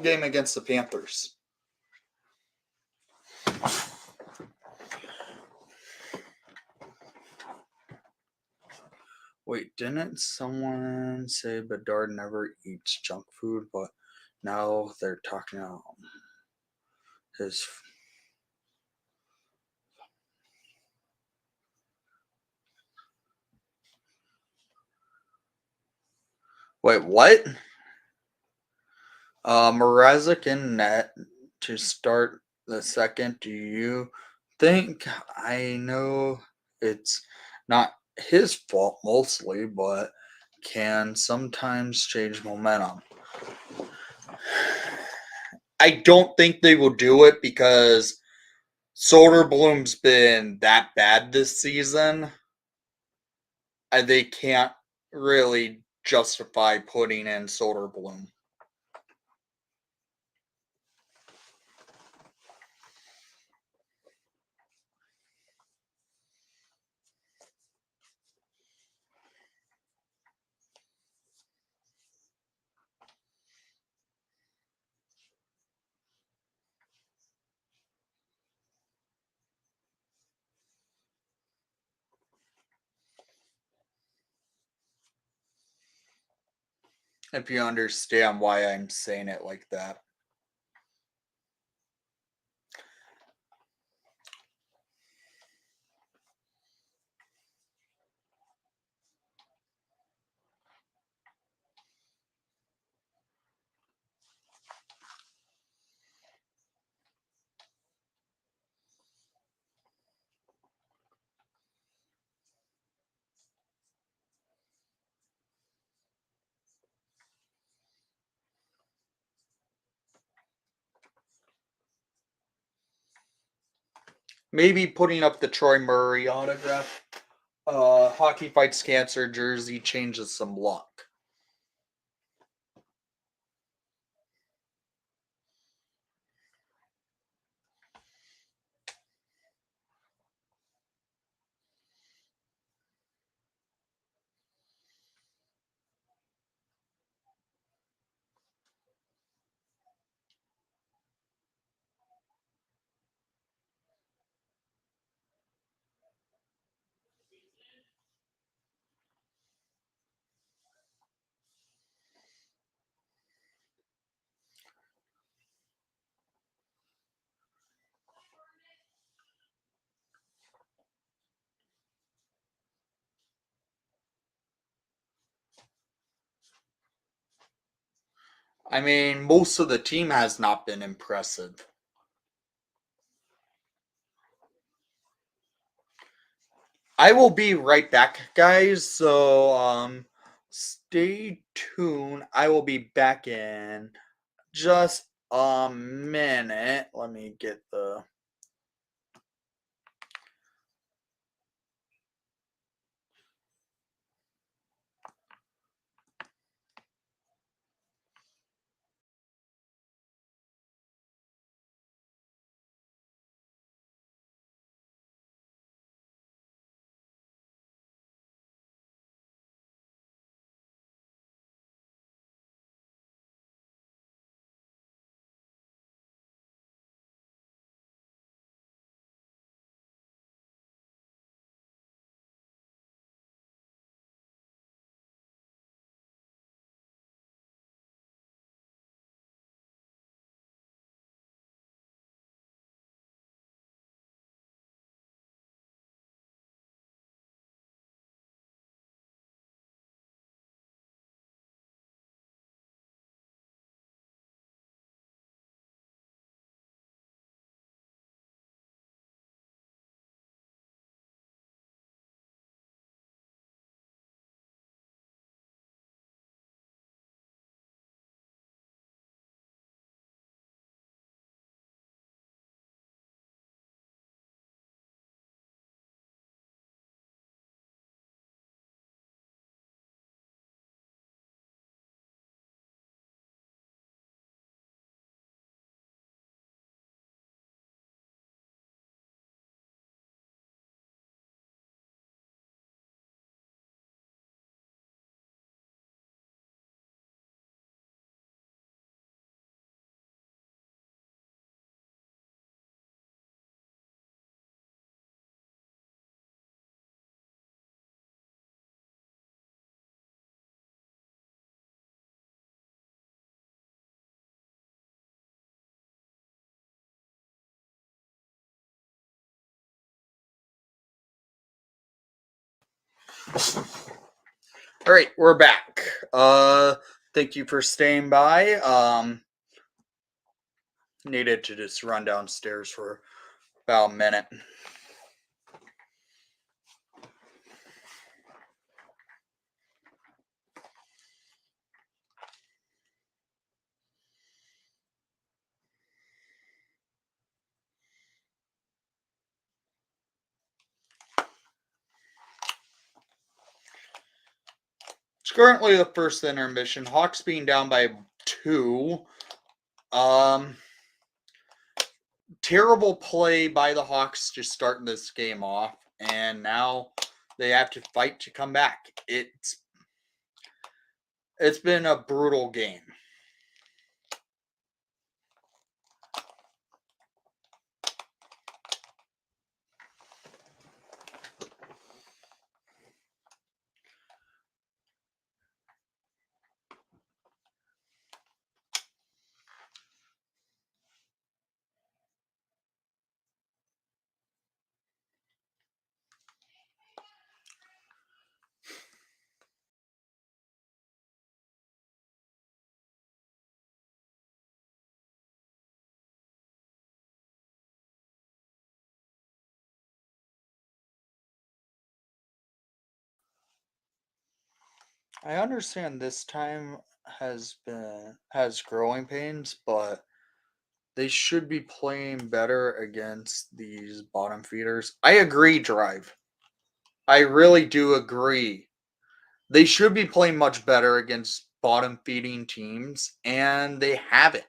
game against the Panthers. Wait, didn't someone say Bedard never eats junk food? But now they're talking about his. Wait, what? Mrazek in net to start the second. Do you think? I know it's not his fault mostly, but can sometimes change momentum. I don't think they will do it because Soderblom's been that bad this season. And they can't really justify putting in Soderblom. If you understand why I'm saying it like that. Maybe putting up the Troy Murray autograph. Hockey Fights Cancer jersey changes some luck. I mean, most of the team has not been impressive. I will be right back, guys. So, stay tuned. I will be back in just a minute. Let me get the. All right, we're back. Thank you for staying by. Needed to just run downstairs for about a minute. It's currently the first intermission. Hawks being down by 2. Um, Terrible play by the Hawks just starting this game off, and now they have to fight to come back. It's been a brutal game. I understand this time has growing pains, but they should be playing better against these bottom feeders. I agree, Drive. I really do agree. They should be playing much better against bottom feeding teams, and they haven't.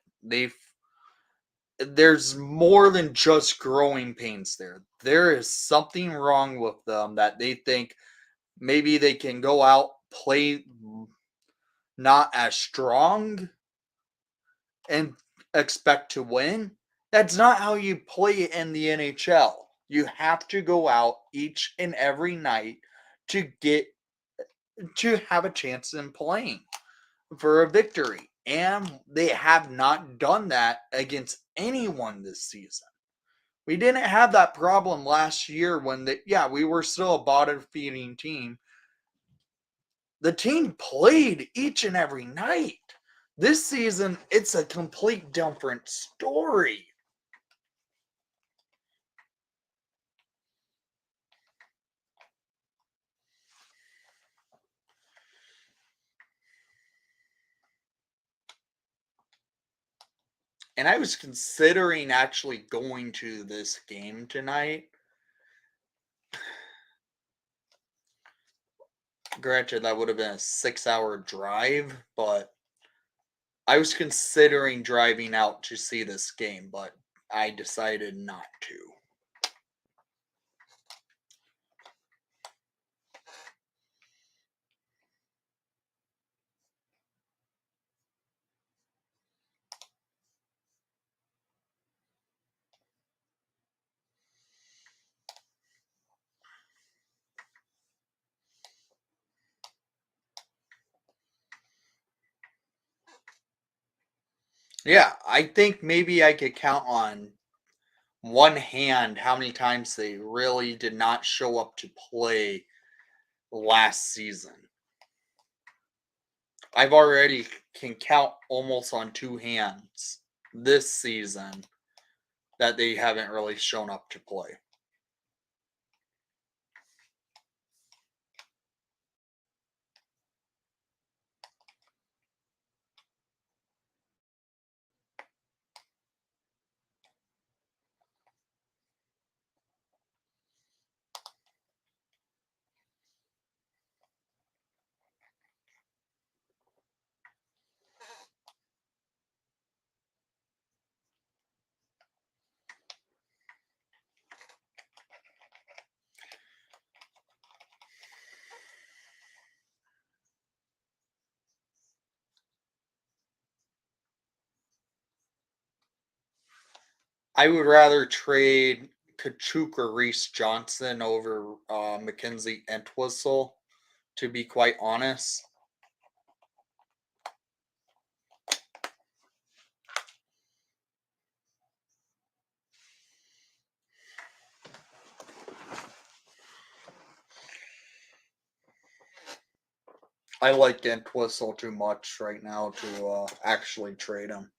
There's more than just growing pains there. There is something wrong with them that they think maybe they can go out, play not as strong, and expect to win. That's not how you play in the NHL. You have to go out each and every night to get to have a chance in playing for a victory. And they have not done that against anyone this season. We didn't have that problem last year when we were still a bottom feeding team. The team played each and every night. This season, it's a complete different story. And I was considering actually going to this game tonight. Granted, that would have been a 6-hour drive, but I was considering driving out to see this game, but I decided not to. Yeah, I think maybe I could count on one hand how many times they really did not show up to play last season. I've already can count almost on two hands this season that they haven't really shown up to play. I would rather trade Kachuk or Reese Johnson over Mackenzie Entwistle, to be quite honest. I like Entwistle too much right now to actually trade him.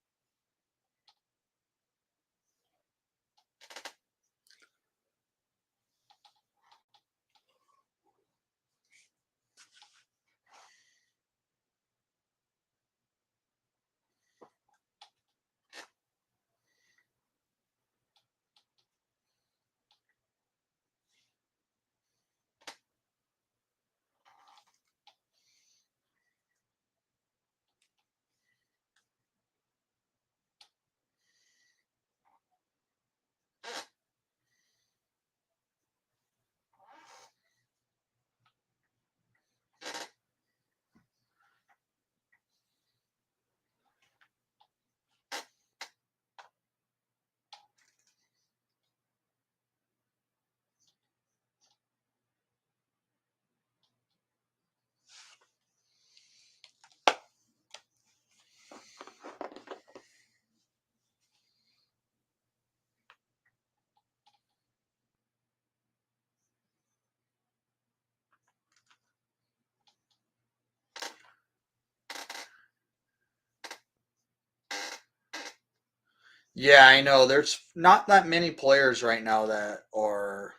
Yeah, I know. There's not that many players right now that are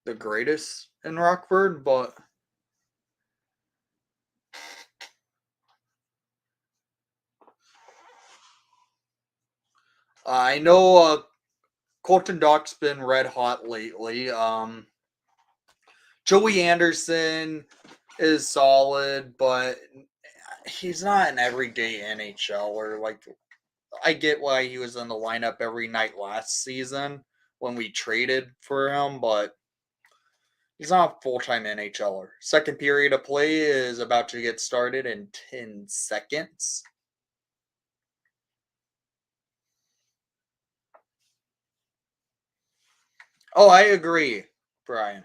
the greatest in Rockford, but I know Colton Dock's been red hot lately. Joey Anderson is solid, but he's not an everyday NHLer. Like, I get why he was in the lineup every night last season when we traded for him, but he's not a full time NHLer. Second period of play is about to get started in 10 seconds. Oh, I agree, Brian.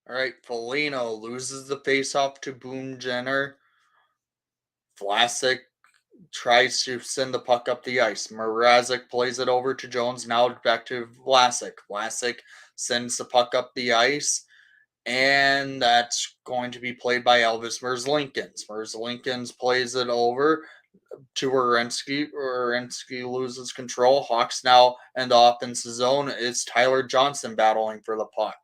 All right, Foligno loses the faceoff to Boone Jenner. Vlasic tries to send the puck up the ice. Mrazek plays it over to Jones. Now back to Vlasic. Vlasic sends the puck up the ice, and that's going to be played by Elvis Merzlikins. Merzlikins plays it over to Werenski. Werenski loses control. Hawks now in the offensive zone. It's Tyler Johnson battling for the puck.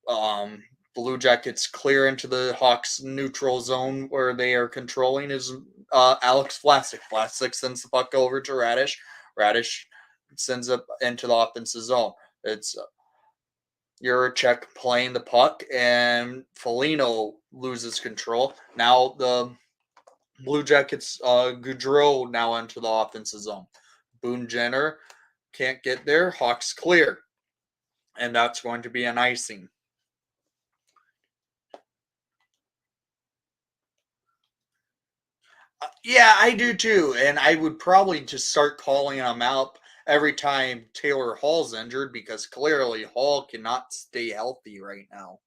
um, Blue Jackets clear into the Hawks neutral zone where they are controlling is Alex Vlasic. Vlasic sends the puck over to Radish. Radish sends it into the offensive zone. It's Juracek playing the puck, and Foligno loses control. Now the Blue Jackets Goudreau now into the offensive zone. Boone Jenner can't get there. Hawks clear, and that's going to be an icing. Yeah, I do too. And I would probably just start calling him out every time Taylor Hall's injured because clearly Hall cannot stay healthy right now.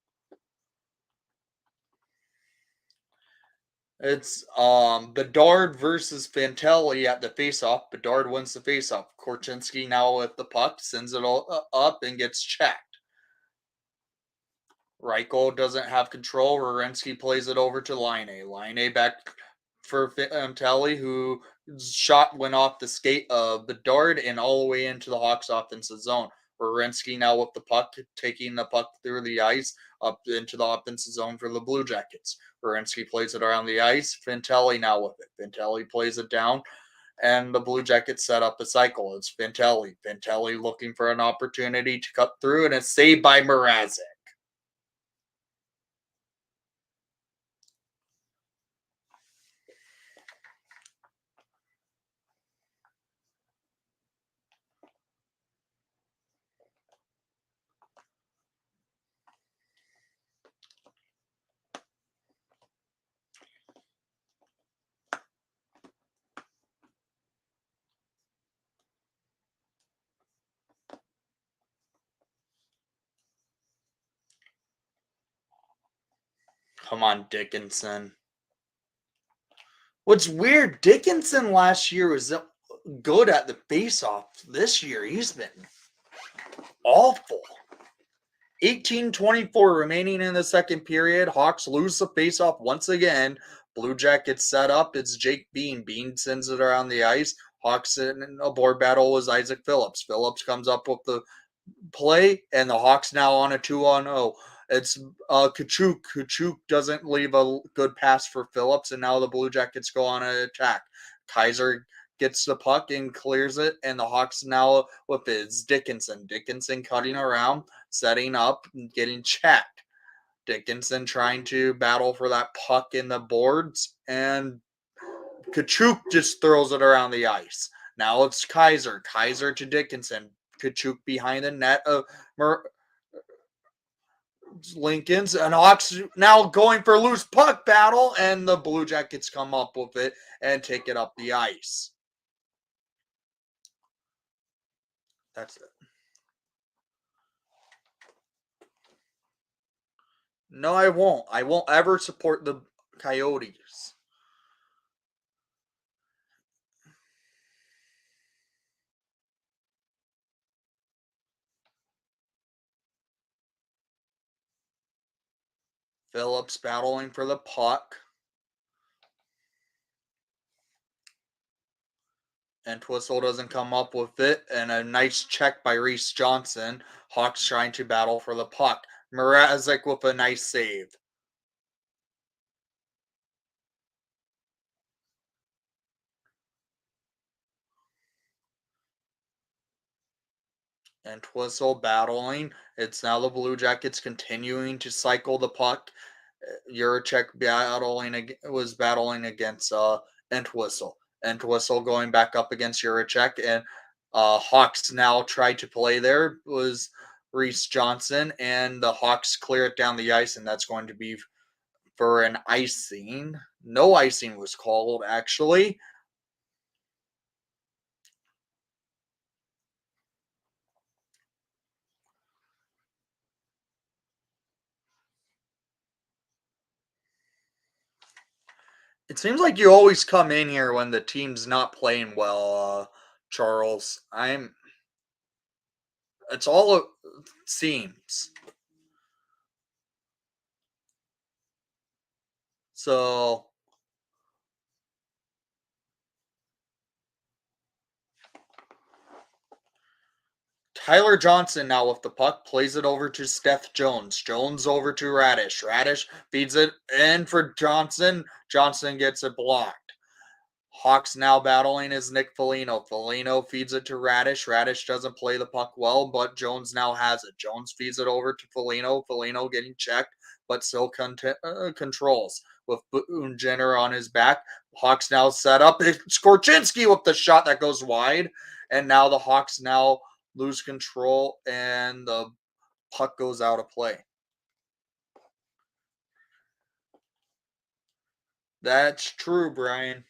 It's Bedard versus Fantelli at the faceoff. Bedard wins the faceoff. Korchinski now with the puck sends it all up and gets checked. Reichel doesn't have control. Werenski plays it over to Line. Line back for Fantelli, who shot went off the skate of Bedard and all the way into the Hawks offensive zone. Werenski now with the puck, taking the puck through the ice up into the offensive zone for the Blue Jackets. Werenski plays it around the ice. Fantelli now with it. Fantelli plays it down, and the Blue Jackets set up a cycle. It's Fantelli. Fantelli looking for an opportunity to cut through, and it's saved by Mrazek. Come on, Dickinson. What's weird, Dickinson last year was good at the faceoff. This year, he's been awful. 18:24 remaining in the second period. Hawks lose the faceoff once again. Blue Jackets set up. It's Jake Bean. Bean sends it around the ice. Hawks in a board battle was Isaac Phillips. Phillips comes up with the play, and the Hawks now on a 2-on-0. It's Kachuk. Kachuk doesn't leave a good pass for Phillips, and now the Blue Jackets go on an attack. Kaiser gets the puck and clears it, and the Hawks now with it's Dickinson. Dickinson cutting around, setting up, and getting checked. Dickinson trying to battle for that puck in the boards, and Kachuk just throws it around the ice. Now it's Kaiser. Kaiser to Dickinson. Kachuk behind the net of Lincoln's, and Hawks now going for loose puck battle, and the Blue Jackets come up with it and take it up the ice. That's it. No, I won't. I won't ever support the Coyotes. Phillips battling for the puck. And Twistle doesn't come up with it. And a nice check by Reese Johnson. Hawks trying to battle for the puck. Mrazek with a nice save. And Twistle battling. It's now the Blue Jackets continuing to cycle the puck. Juracek was battling against Entwistle. Entwistle going back up against Juracek, and Hawks now tried to play there was Reese Johnson, and the Hawks clear it down the ice, and that's going to be for an icing. No icing was called, actually. It seems like you always come in here when the team's not playing well, Charles. It's all it seems. So, Tyler Johnson now with the puck plays it over to Steph Jones. Jones over to Radish. Radish feeds it in for Johnson. Johnson gets it blocked. Hawks now battling is Nick Foligno. Foligno feeds it to Radish. Radish doesn't play the puck well, but Jones now has it. Jones feeds it over to Foligno. Foligno getting checked, but still controls with Boone Jenner on his back. Hawks now set up. It's Korchinski with the shot that goes wide. And now the Hawks now lose control and the puck goes out of play. That's true, Brian.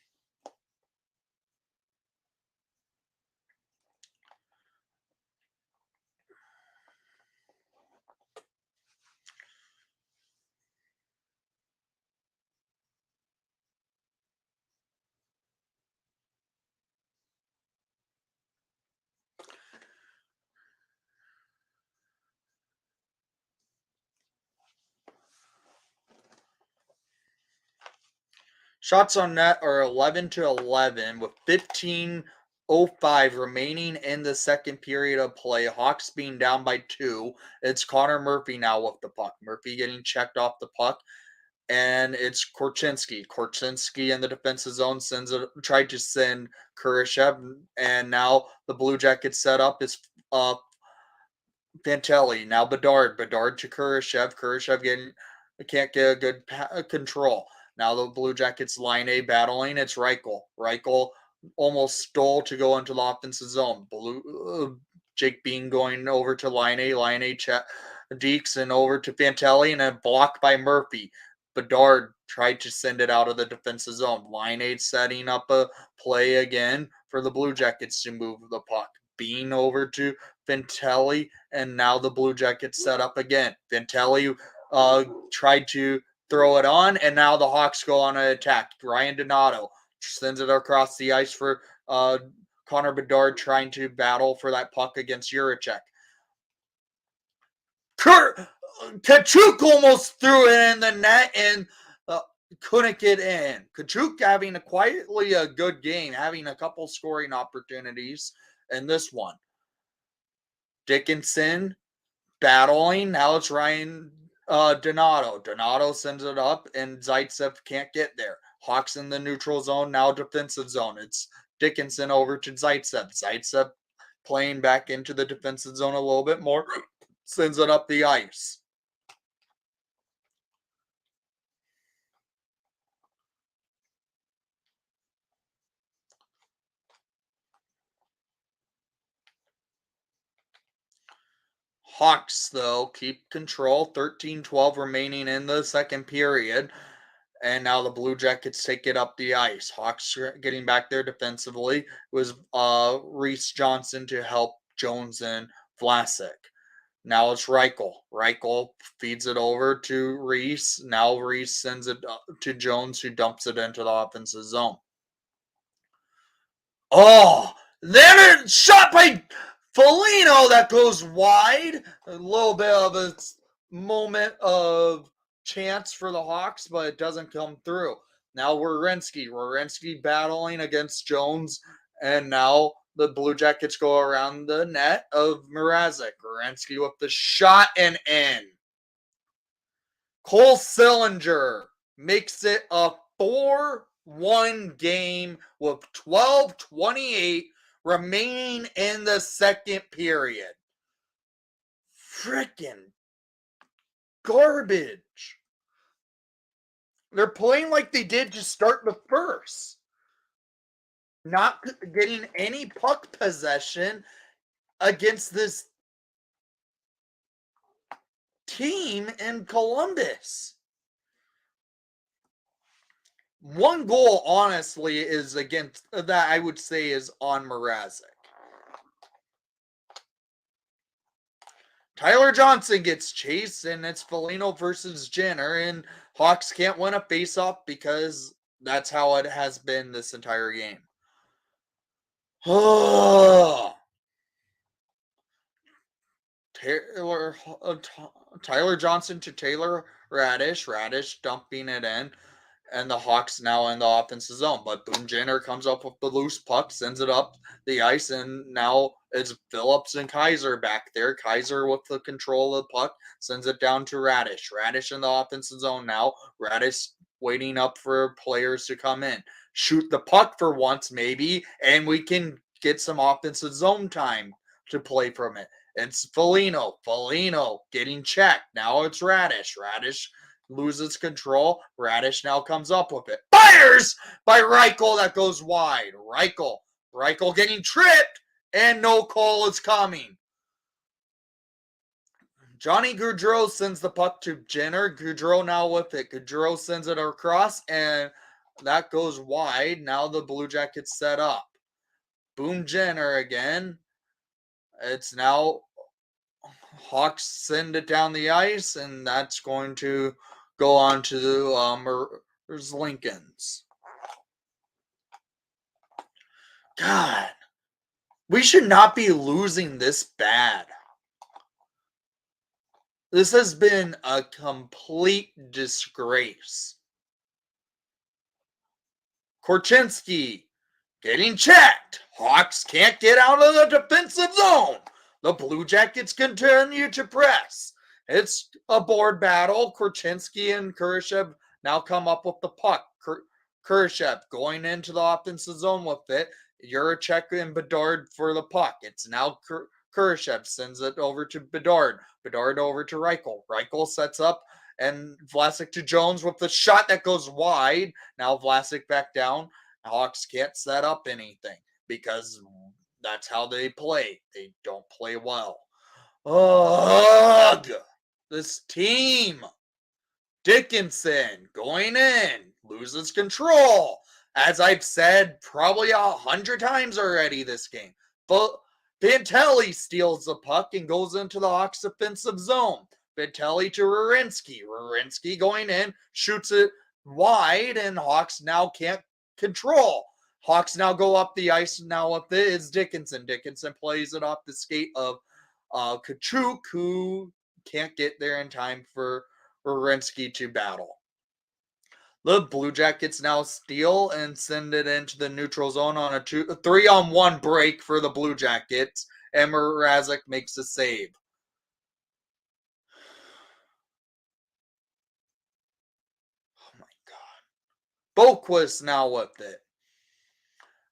Shots on net are 11-11 with 15:05 remaining in the second period of play. Hawks being down by 2. It's Connor Murphy now with the puck. Murphy getting checked off the puck, and it's Korchinski. Korchinski in the defensive zone tried to send Kurashev, and now the Blue Jackets set up is Fantelli. Now Bedard. Bedard to Kurashev. Kurashev can't get a good control. Now the Blue Jackets line A battling. It's Reichel. Reichel almost stole to go into the offensive zone. Jake Bean going over to line A. Line A Deeks and over to Fantelli and then blocked by Murphy. Bedard tried to send it out of the defensive zone. Line A setting up a play again for the Blue Jackets to move the puck. Bean over to Fantelli, and now the Blue Jackets set up again. Fantelli tried to throw it on, and now the Hawks go on an attack. Ryan Donato sends it across the ice for Connor Bedard trying to battle for that puck against Juracek. Kachuk almost threw it in the net and couldn't get in. Kachuk having quietly a good game, having a couple scoring opportunities in this one. Dickinson battling. Now it's Ryan Donato. Donato sends it up, and Zaitsev can't get there. Hawks in the neutral zone, now defensive zone. It's Dickinson over to Zaitsev. Zaitsev playing back into the defensive zone a little bit more, sends it up the ice. Hawks, though, keep control. 13-12 remaining in the second period. And now the Blue Jackets take it up the ice. Hawks getting back there defensively. It was Reese Johnson to help Jones and Vlasic. Now it's Reichel. Reichel feeds it over to Reese. Now Reese sends it to Jones, who dumps it into the offensive zone. Oh, then a shot by Foligno that goes wide. A little bit of a moment of chance for the Hawks, but it doesn't come through. Now Werenski battling against Jones, and now the Blue Jackets go around the net of Mrazek. Werenski with the shot and in. Cole Sillinger makes it a 4-1 game with 12:28 remaining in the second period. Freaking garbage. They're playing like they did to start the first. Not getting any puck possession against this team in Columbus. One goal, honestly, is against that I would say is on Mrazek. Tyler Johnson gets chased, and it's Foligno versus Jenner, and Hawks can't win a faceoff because That's how it has been this entire game. Oh, Taylor, Tyler Johnson to Taylor Radish. Radish dumping it in. And the Hawks now in the offensive zone. But Boone Jenner comes up with the loose puck, sends it up the ice, and now it's Phillips and Kaiser back there. Kaiser with the control of the puck, sends it down to Radish. Radish in the offensive zone now. Radish waiting up for players to come in. Shoot the puck for once, maybe, and we can get some offensive zone time to play from it. It's Foligno. Foligno getting checked. Now it's Radish. Radish loses control. Radish now comes up with it. Fires by Reichel that goes wide. Reichel getting tripped, and no call is coming. Johnny Gaudreau sends the puck to Jenner. Gaudreau now with it. Gaudreau sends it across, and that goes wide. Now the Blue Jackets set up. Boone Jenner again. It's now Hawks send it down the ice, and that's going to go on to the Lincolns. God, we should not be losing this bad. This has been a complete disgrace. Korchinski getting checked. Hawks can't get out of the defensive zone. The Blue Jackets continue to press. It's a board battle. Korchinski and Kurashev now come up with the puck. Kurashev going into the offensive zone with it. Juracek and Bedard for the puck. It's now Kurashev sends it over to Bedard. Bedard over to Reichel. Reichel sets up, and Vlasic to Jones with the shot that goes wide. Now Vlasic back down. Hawks can't set up anything because that's how they play. They don't play well. Ugh! This team. Dickinson going in, loses control. As I've said probably 100 times already this game. But Bantelli steals the puck and goes into the Hawks offensive zone. Bantelli to Werenski. Werenski going in, shoots it wide, and Hawks now can't control. Hawks now go up the ice. Now up there is Dickinson. Dickinson plays it off the skate of Kachuk, who can't get there in time for Werenski to battle. The Blue Jackets now steal and send it into the neutral zone on a 3-on-1 break for the Blue Jackets, and Mrazek makes a save. Oh my God. Boquist now with it.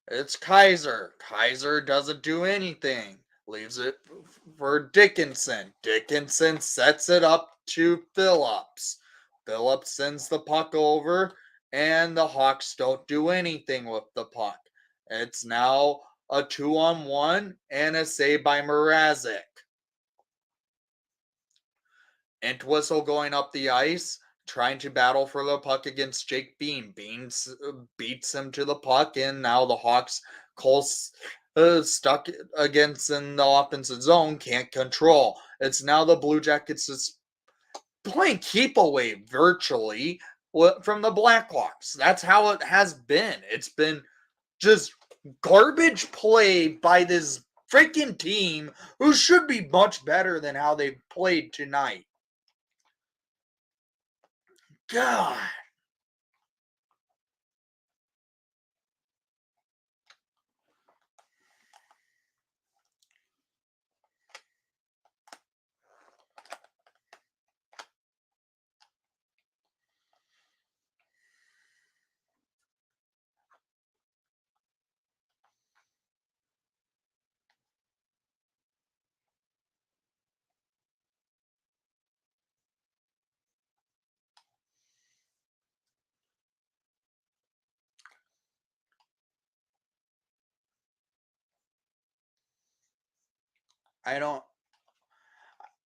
It's Kaiser. Kaiser doesn't do anything. Leaves it for Dickinson. Dickinson sets it up to Phillips. Phillips sends the puck over, and the Hawks don't do anything with the puck. It's now a 2-on-1 and a save by Mrazek. Entwistle going up the ice, trying to battle for the puck against Jake Bean. Bean beats him to the puck, and now the Hawks, Cole's stuck against in the offensive zone, can't control. It's now the Blue Jackets is playing keep away virtually from the Blackhawks. That's how it has been. It's been just garbage play by this freaking team who should be much better than how they played tonight. God.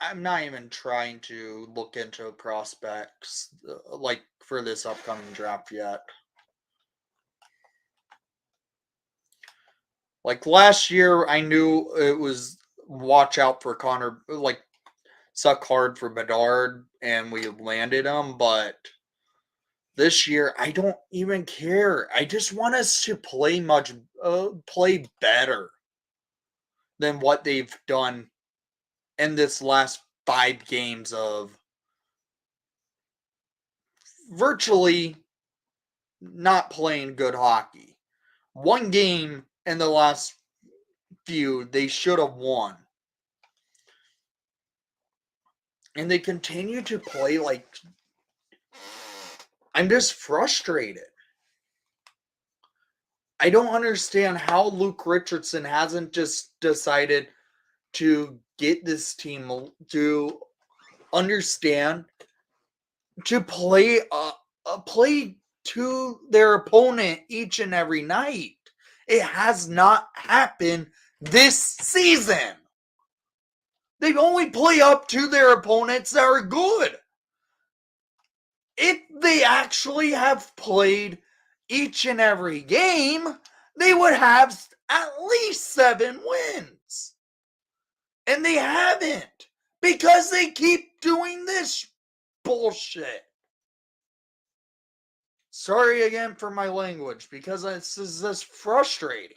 I'm not even trying to look into prospects like for this upcoming draft yet. Like last year, I knew it was watch out for Connor, like suck hard for Bedard, and we landed him, but This year, I don't even care. I just want us to play better than what they've done in this last 5 games of virtually not playing good hockey. One game in the last few they should have won. And they continue to play like I'm just frustrated. I don't understand how Luke Richardson hasn't just decided to get this team to understand to play to their opponent each and every night. It has not happened this season. They only play up to their opponents that are good. If they actually have played each and every game, they would have at least 7 wins. And they haven't because they keep doing this bullshit. Sorry again for my language because this is just frustrating.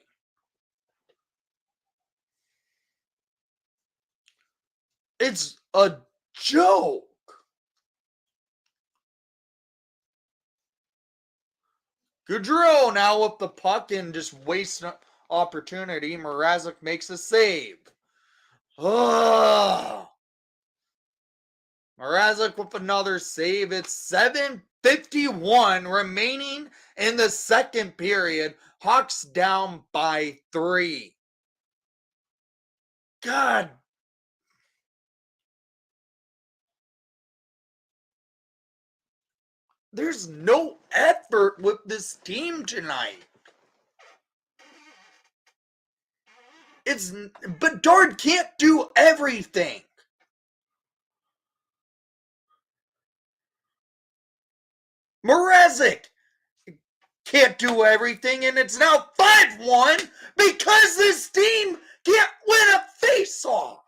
It's a joke. Goudreau now with the puck and just wastes an opportunity. Mrazek makes a save. Ugh. Mrazek with another save. It's 7:51 remaining in the second period. Hawks down by 3. God. There's no effort with this team tonight. Bedard can't do everything. Mrazek can't do everything, and it's now 5-1 because this team can't win a face-off.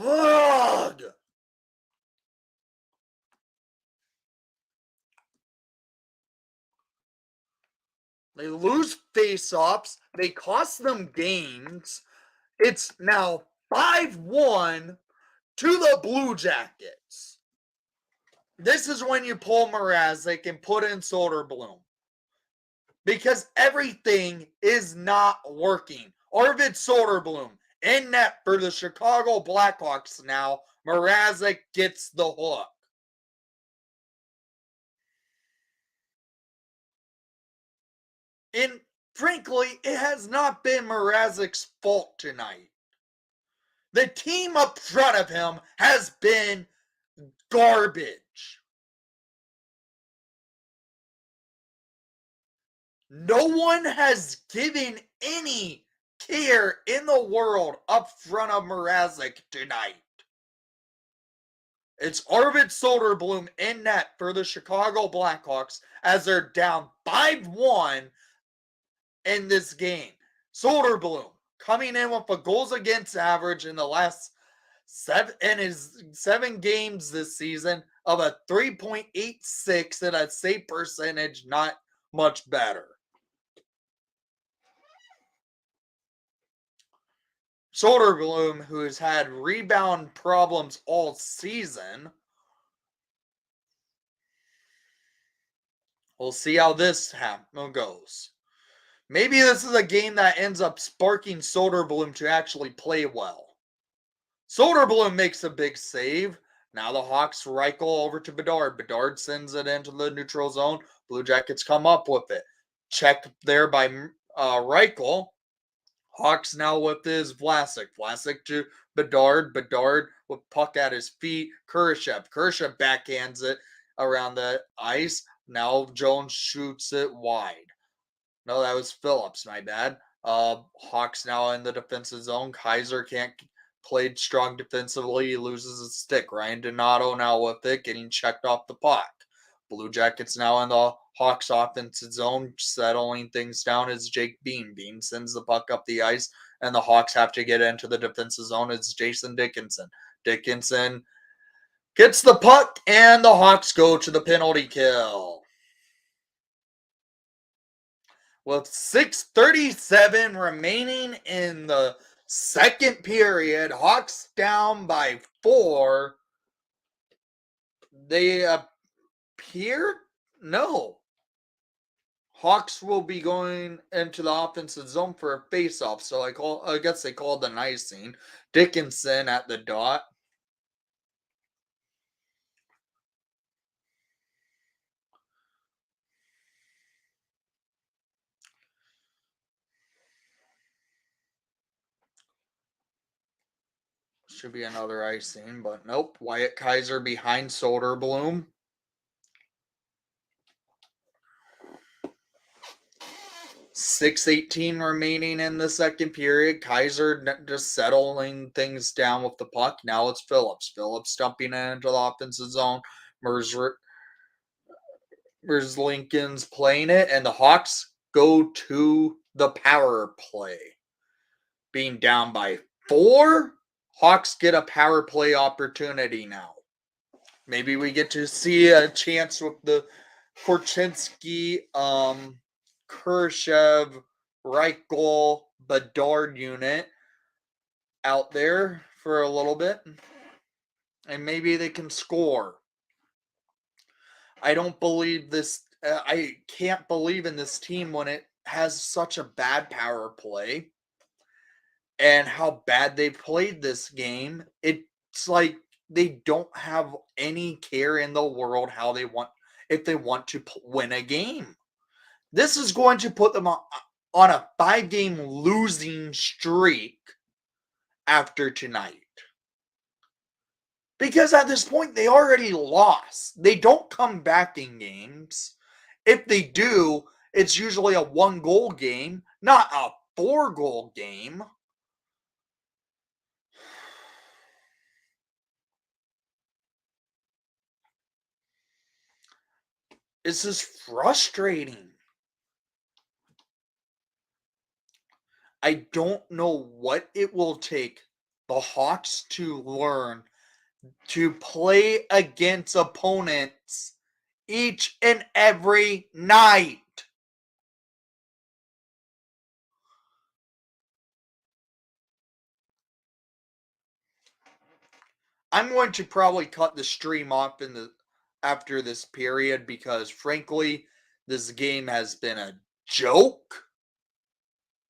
Ugh. They lose face-offs. They cost them games. It's now 5-1 to the Blue Jackets. This is when you pull Mrazek and put in Soderblom. Because everything is not working. Arvid Soderblom in net for the Chicago Blackhawks now. Mrazek gets the hook. And frankly, it has not been Mrazek's fault tonight. The team up front of him has been garbage. No one has given any care in the world up front of Mrazek tonight. It's Arvid Soderblom in net for the Chicago Blackhawks as they're down 5-1 in this game. Soderblom coming in with a goals against average in the last 7 games this season of a 3.86 and a save percentage not much better. Soderblom, who has had rebound problems all season. We'll see how this goes. Maybe this is a game that ends up sparking Soderblom to actually play well. Soderblom makes a big save. Now the Hawks Reichel over to Bedard. Bedard sends it into the neutral zone. Blue Jackets come up with it. Check there by Reichel. Hawks now with his Vlasic. Vlasic to Bedard. Bedard with puck at his feet. Kurashev. Kurashev backhands it around the ice. Now Jones shoots it wide. No, that was Phillips. My bad. Hawks now in the defensive zone. Kaiser can't play strong defensively. He loses his stick. Ryan Donato now with it, getting checked off the puck. Blue Jackets now in the Hawks offensive zone, settling things down is Jake Bean. Bean sends the puck up the ice, and the Hawks have to get into the defensive zone. It's Jason Dickinson. Dickinson gets the puck, and the Hawks go to the penalty kill. With 6:37 remaining in the second period, Hawks down by 4. They appear? No. Hawks will be going into the offensive zone for a face-off, so I guess they called an icing. Dickinson at the dot. Should be another icing, but nope. Wyatt Kaiser behind Soderblom. 6:18 remaining in the second period. Kaiser just settling things down with the puck. Now it's Phillips. Phillips dumping it into the offensive zone. Lincoln's playing it, and the Hawks go to the power play. Being down by 4, Hawks get a power play opportunity now. Maybe we get to see a chance with the Korchinski, Khrushchev, Reichel, Bedard unit out there for a little bit. And maybe they can score. I don't believe this. I can't believe in this team when it has such a bad power play and how bad they played this game. It's like they don't have any care in the world how they want if they want to win a game. This is going to put them on a 5-game losing streak after tonight. Because at this point, they already lost. They don't come back in games. If they do, it's usually a 1-goal game, not a 4-goal game. This is frustrating. I don't know what it will take the Hawks to learn to play against opponents each and every night. I'm going to probably cut the stream off after this period because frankly, this game has been a joke.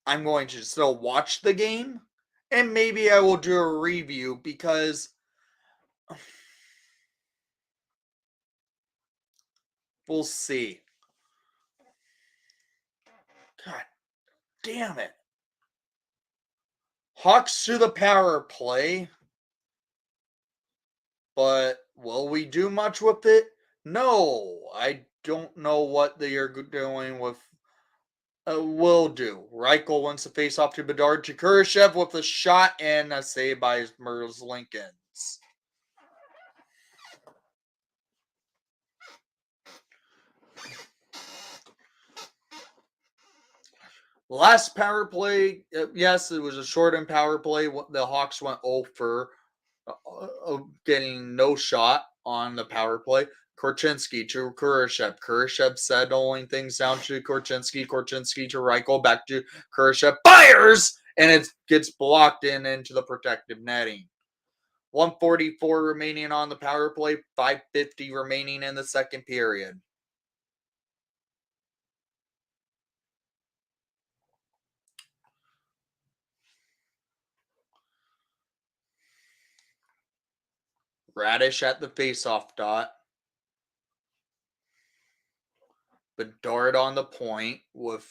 I'm going to still watch the game and maybe I will do a review because we'll see. God damn it. Hawks to the power play. But will we do much with it? No. I don't know what they are doing with. Will do. Reichel wants to face off to Bedard to Khrushchev with a shot and a save by Merles Lincolns. Last power play, yes, it was a shortened power play. The Hawks went 0 for getting no shot on the power play. Korchinski to Khrushchev. Khrushchev settling things down to Korchinski. Korchinski to Reichel. Back to Khrushchev. Fires! And it gets blocked into the protective netting. 1:44 remaining on the power play. 5:50 remaining in the second period. Radish at the faceoff dot. Bedard on the point with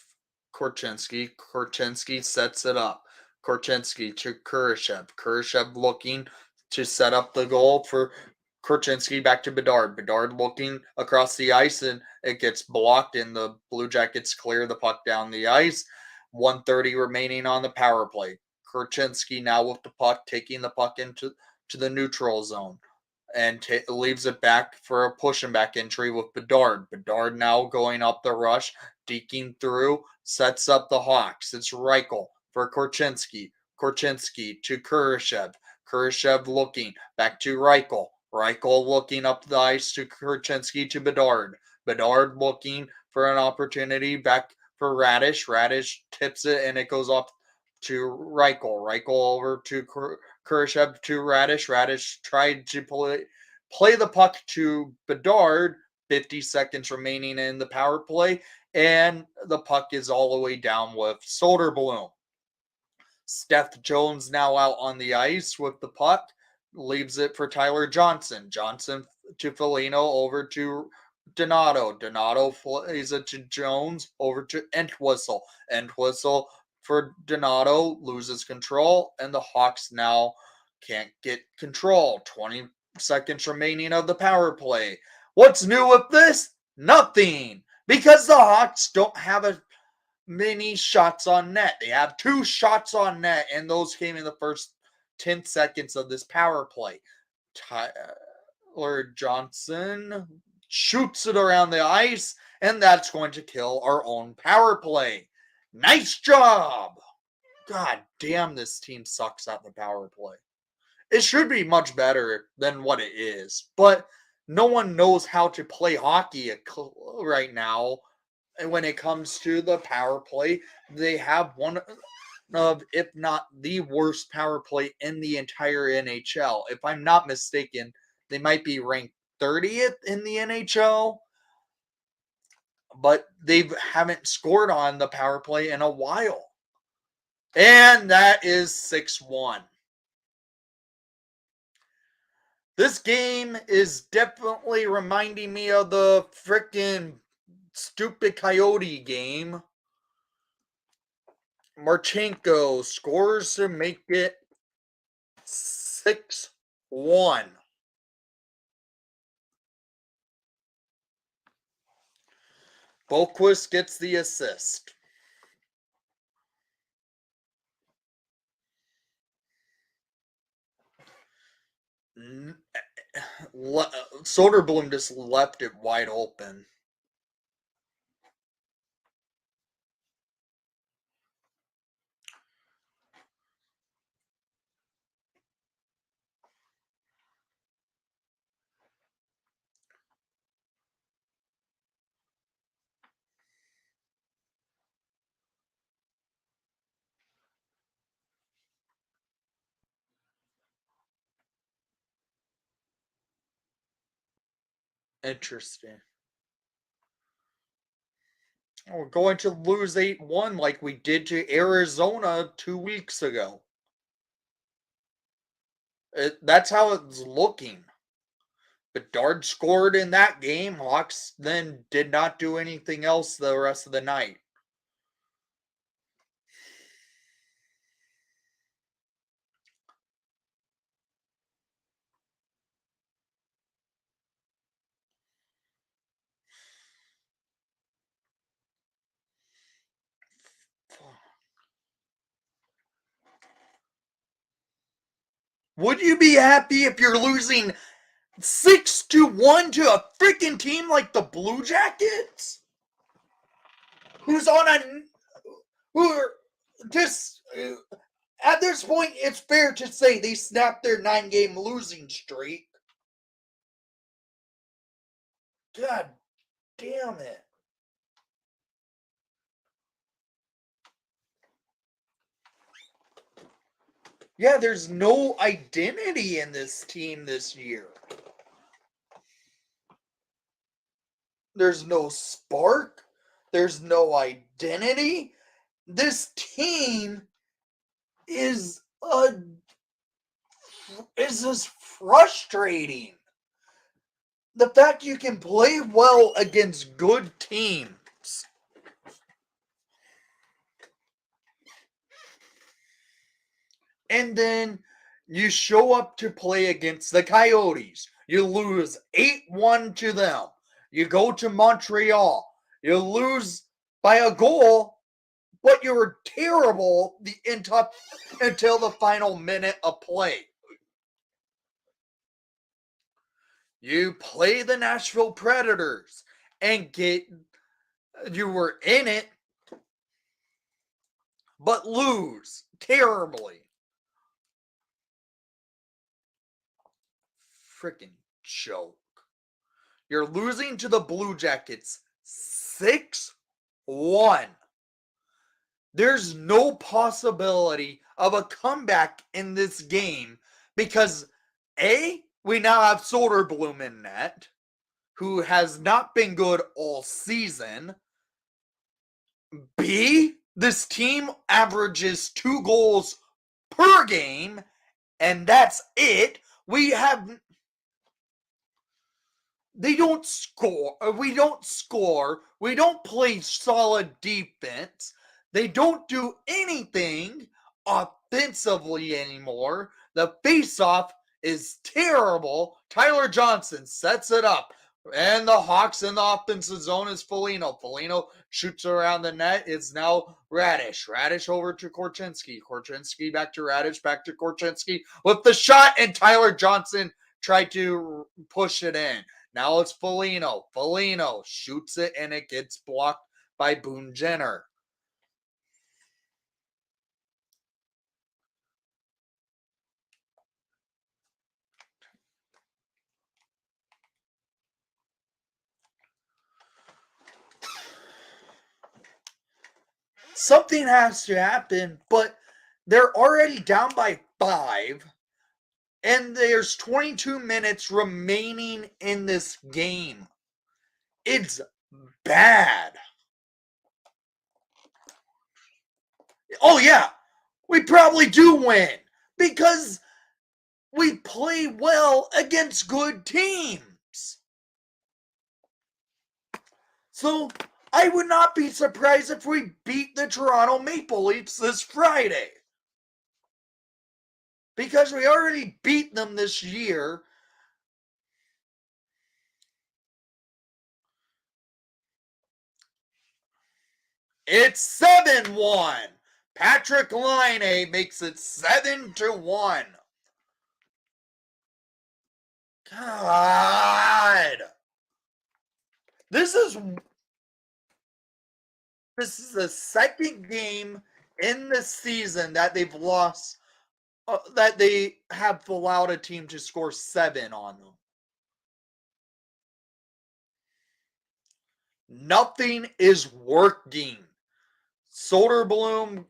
Korchinski. Korchinski sets it up. Korchinski to Khrushchev. Khrushchev looking to set up the goal for Korchinski back to Bedard. Bedard looking across the ice and it gets blocked and the Blue Jackets clear the puck down the ice. 1:30 remaining on the power play. Korchinski now with the puck, taking the puck into the neutral zone and leaves it back for a push and back entry with Bedard. Bedard now going up the rush, deking through, sets up the Hawks. It's Reichel for Korchinski. Korchinski to Khrushchev. Khrushchev looking back to Reichel. Reichel looking up the ice to Kurchinski to Bedard. Bedard looking for an opportunity back for Radish. Radish tips it and it goes up to Reichel. Reichel over to Khrushchev to Radish. Radish tried to play the puck to Bedard. 50 seconds remaining in the power play, and the puck is all the way down with Soderblom. Steph Jones now out on the ice with the puck, leaves it for Tyler Johnson. Johnson to Foligno, over to Donato. Donato plays it to Jones, over to Entwistle. Entwistle for Donato, loses control, and the Hawks now can't get control. 20 seconds remaining of the power play. What's new with this? Nothing. Because the Hawks don't have many shots on net. They have 2 shots on net, and those came in the first 10 seconds of this power play. Tyler Johnson shoots it around the ice, and that's going to kill our own power play. Nice job! God damn, this team sucks at the power play. It should be much better than what it is, but no one knows how to play hockey right now. And when it comes to the power play, they have one of, if not the worst power play in the entire NHL. If I'm not mistaken, they might be ranked 30th in the NHL, but they haven't scored on the power play in a while. And that is 6-1. This game is definitely reminding me of the freaking stupid Coyote game. Marchenko scores to make it 6-1. Boquist gets the assist. Soderblom just left it wide open. Interesting. We're going to lose 8-1 like we did to Arizona 2 weeks ago. That's how it's looking. Bedard scored in that game. Hawks then did not do anything else the rest of the night. Would you be happy if you're losing 6-1 to a freaking team like the Blue Jackets? Who's on a... Who are just... At this point, it's fair to say they snapped their 9-game losing streak. God damn it. Yeah, there's no identity in this team this year. There's no spark. There's no identity. This team is just frustrating. The fact you can play well against good teams and then you show up to play against the Coyotes. You lose 8-1 to them. You go to Montreal. You lose by a goal, but you were terrible until the final minute of play. You play the Nashville Predators and you were in it, but lose terribly. freaking joke. You're losing to the Blue Jackets 6-1. There's no possibility of a comeback in this game because A, we now have Soderblom in net, who has not been good all season. B, this team averages 2 goals per game, and that's it. They don't score. We don't score. We don't play solid defense. They don't do anything offensively anymore. The faceoff is terrible. Tyler Johnson sets it up. And the Hawks in the offensive zone is Foligno. Foligno shoots around the net. It's now Radish. Radish over to Korchinski. Korchinski back to Radish. Back to Korchinski with the shot. And Tyler Johnson tried to push it in. Now it's Foligno. Foligno shoots it and it gets blocked by Boone Jenner. Something has to happen, but they're already down by 5, and there's 22 minutes remaining in this game. It's bad. Oh, yeah, we probably do win because we play well against good teams. So I would not be surprised if we beat the Toronto Maple Leafs this Friday. Because we already beat them this year. It's 7-1. Patrick Laine makes it 7-1. God. This is the second game in the season that they've lost, that they have allowed a team to score 7 on them. Nothing is working. Soderblom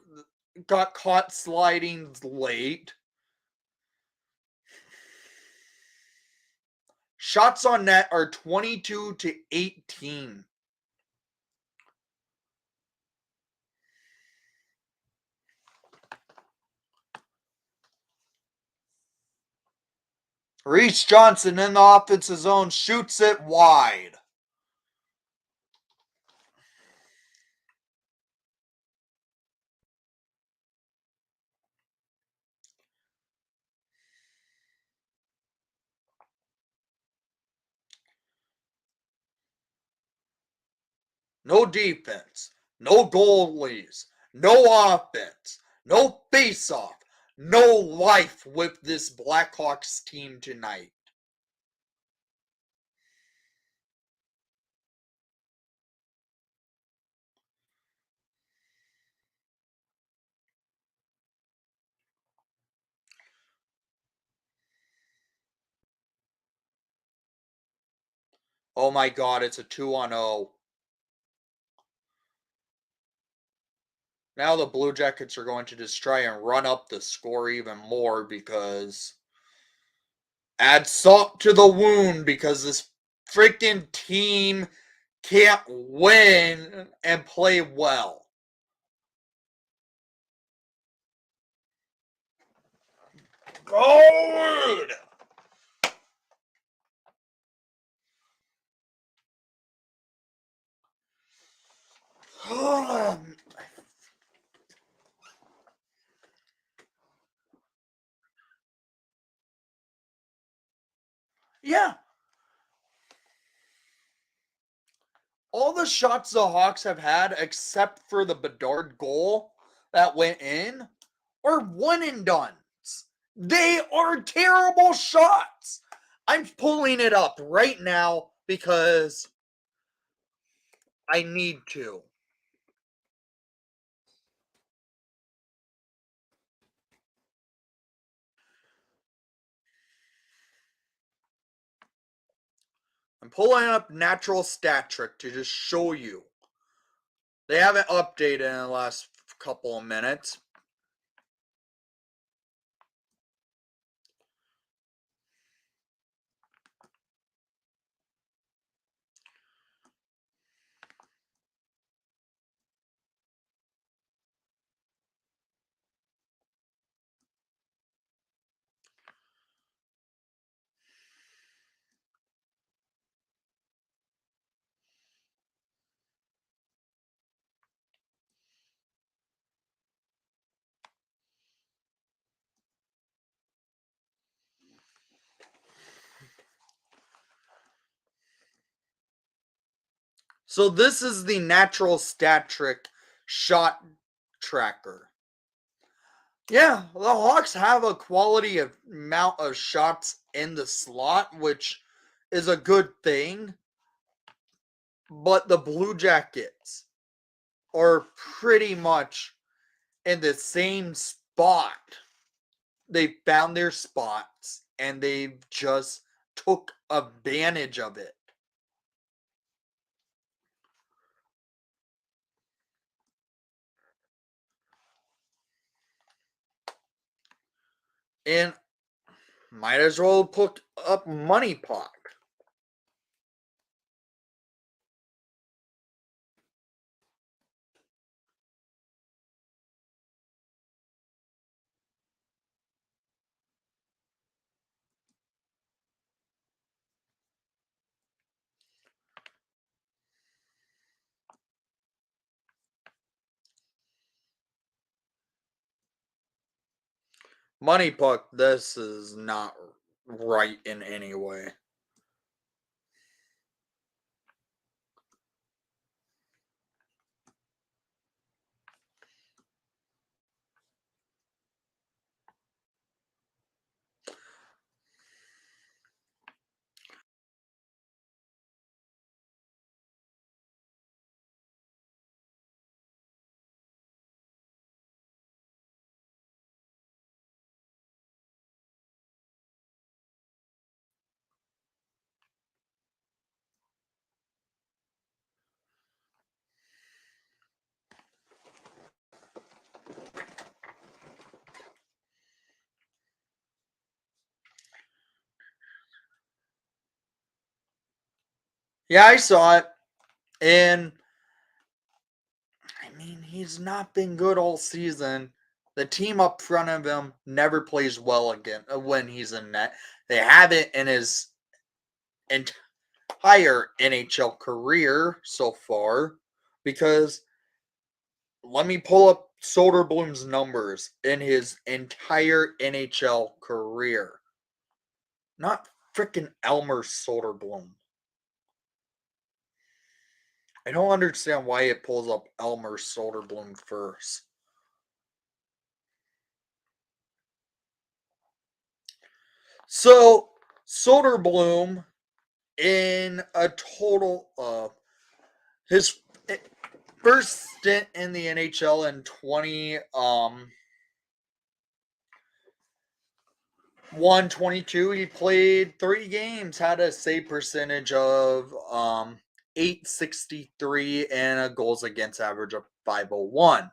got caught sliding late. Shots on net are 22-18. Reese Johnson in the offensive zone shoots it wide. No defense, no goalies, no offense, no face-off, no life with this Blackhawks team tonight. Oh my God, it's a 2-0. Now the Blue Jackets are going to just try and run up the score even more because add salt to the wound because this freaking team can't win and play well. Good. Yeah. All the shots the Hawks have had, except for the Bedard goal that went in, are one and dones. They are terrible shots. I'm pulling it up right now because I need to. I'm pulling up Natural Stat Trick to just show you. They haven't updated in the last couple of minutes. So this is the Natural Stat Trick shot tracker. Yeah, the Hawks have a quality of amount of shots in the slot, which is a good thing. But the Blue Jackets are pretty much in the same spot. They found their spots and they just took advantage of it. And might as well put up Money Puck. Money Puck, this is not right in any way. Yeah, I saw it. And I mean, he's not been good all season. The team up front of him never plays well again when he's in net. They haven't in his entire NHL career so far because let me pull up Soderblom's numbers in his entire NHL career. Not freaking Elmer Soderblom. I don't understand why it pulls up Elmer Soderblom first. So Soderblom, in a total of his first stint in the NHL in 21-22, he played 3 games, had a save percentage of 863 and a goals against average of 501.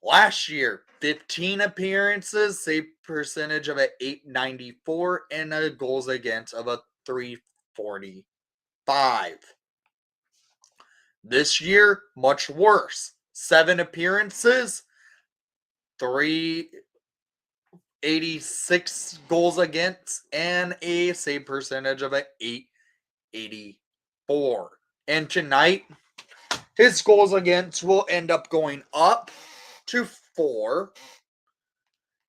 Last year, 15 appearances, save percentage of a 894 and a goals against of a 345. This year, much worse. 7 appearances, 386 goals against, and a save percentage of a 884. And tonight, his goals against will end up going up to 4.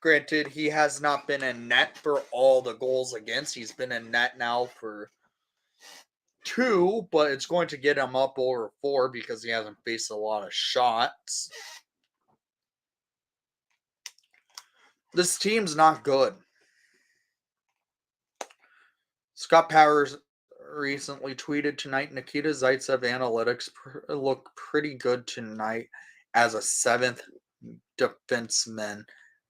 Granted, he has not been in net for all the goals against. He's been in net now for 2, but it's going to get him up over 4 because he hasn't faced a lot of shots. This team's not good. Scott Powers recently tweeted tonight, Nikita Zaitsev analytics look pretty good tonight as a 7th defenseman.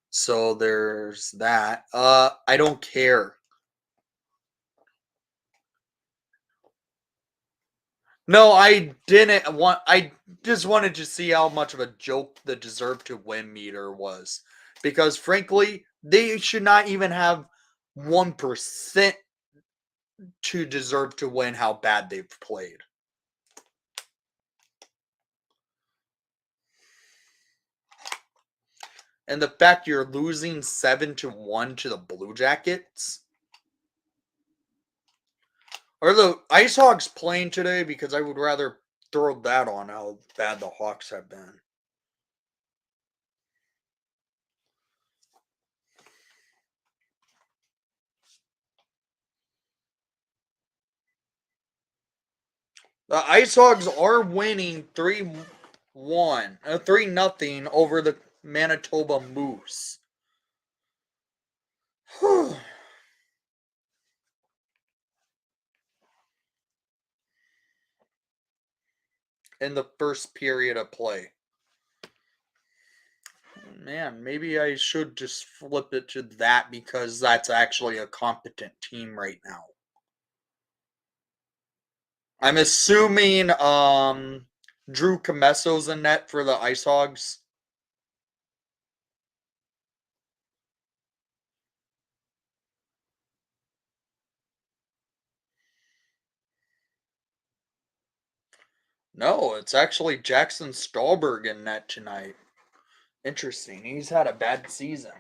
So there's that. I don't care. No, I didn't want. I just wanted to see how much of a joke the deserve to win meter was, because frankly, they should not even have 1% to deserve to win. How bad they've played, and the fact you're losing 7-1 to the Blue Jackets. Are the Ice Hawks playing today? Because I would rather throw that on how bad the Hawks have been. The Ice Hogs are winning 3-1, 3-0 over the Manitoba Moose. In the first period of play. Man, maybe I should just flip it to that because that's actually a competent team right now. I'm assuming Drew Comesso's in net for the Ice Hogs. No, it's actually Jackson Stallberg in net tonight. Interesting. He's had a bad season.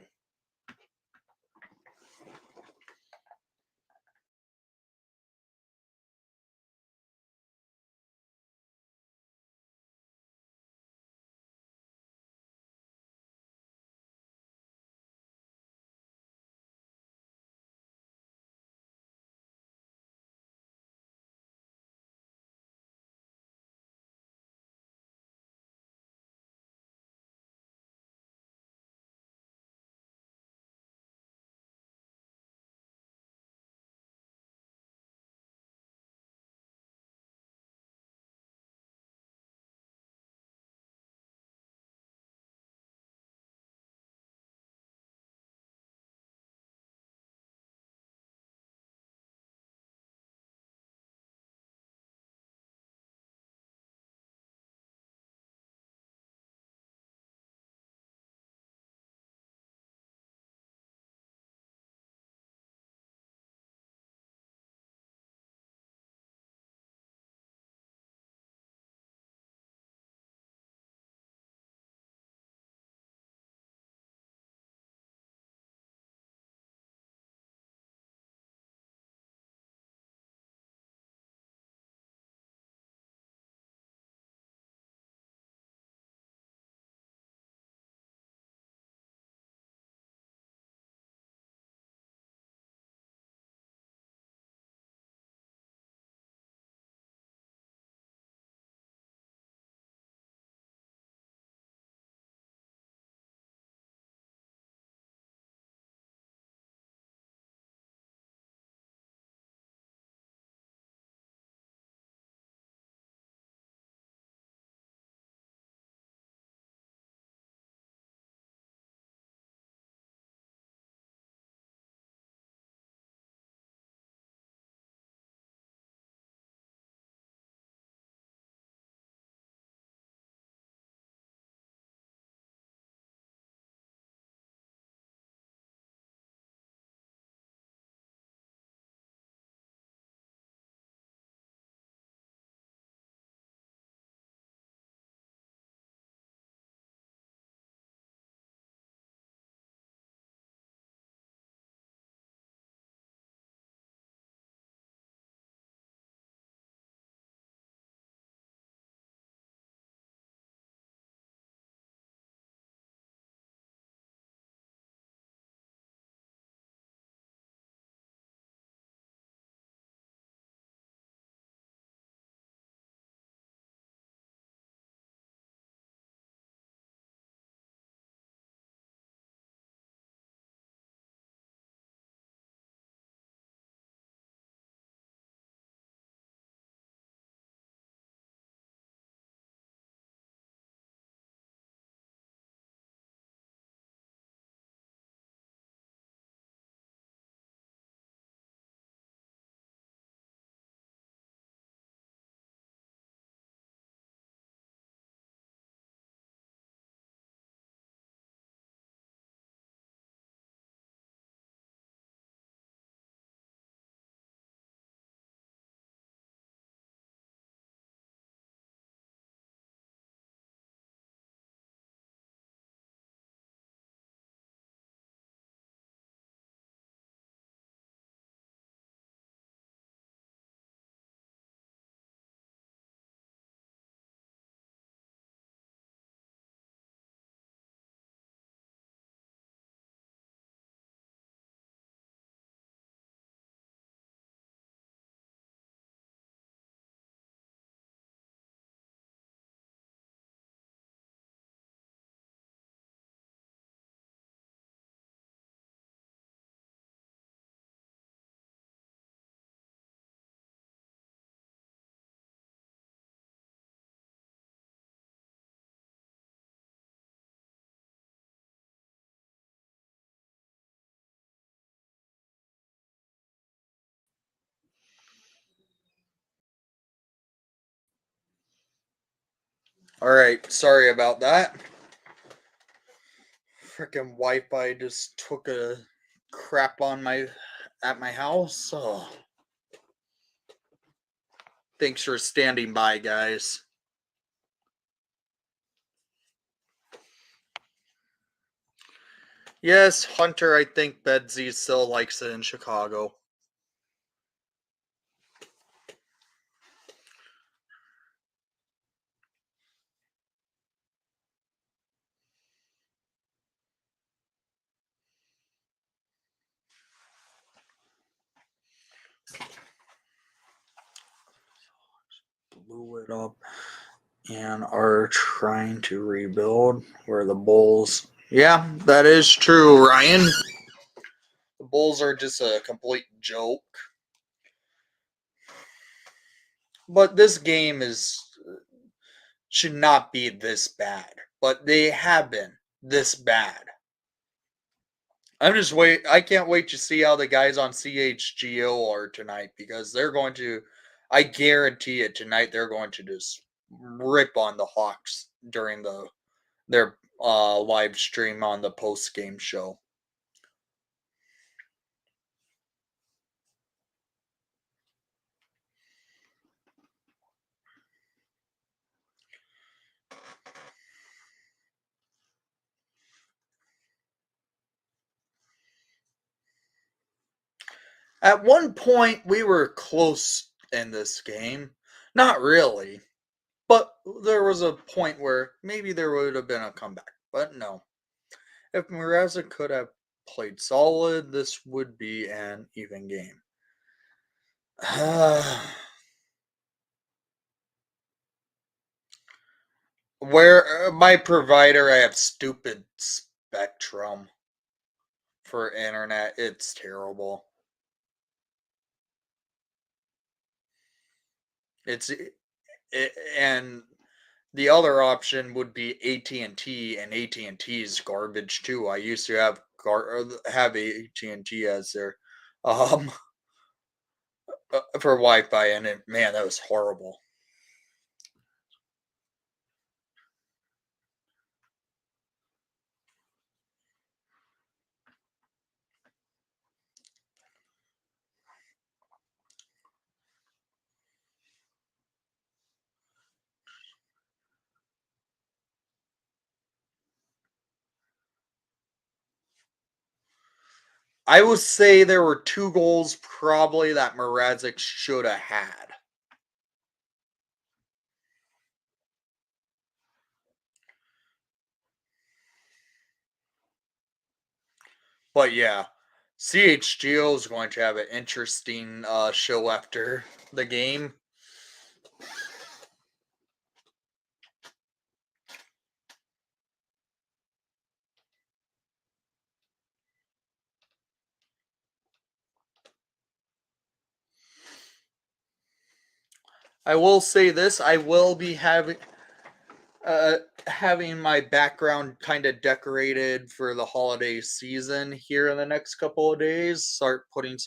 Alright, sorry about that. Freaking Wi-Fi just took a crap on my at my house. Oh, thanks for standing by, guys. Yes, Hunter, I think Bedsy still likes it in Chicago. Blew it up and are trying to rebuild where the Bulls. Yeah, that is true, Ryan. The Bulls are just a complete joke. But this game is should not be this bad. But they have been this bad. I can't wait to see how the guys on CHGO are tonight because they're going to. I guarantee it tonight. They're going to just rip on the Hawks during their live stream on the post game show. At one point, we were close in this game. Not really, but there was a point where maybe there would have been a comeback. But no, if Miraza could have played solid, this would be an even game. Where my provider, I have stupid Spectrum for internet. It's terrible. It's and the other option would be AT&T, and AT&T is garbage too. I used to have AT&T as their um for Wi-Fi, and man, that was horrible. I would say there were two goals probably that Mrazek should have had. But yeah, CHGO is going to have an interesting show after the game. I will say this: I will be uh, having my background kind of decorated for the holiday season here in the next couple of days. Start putting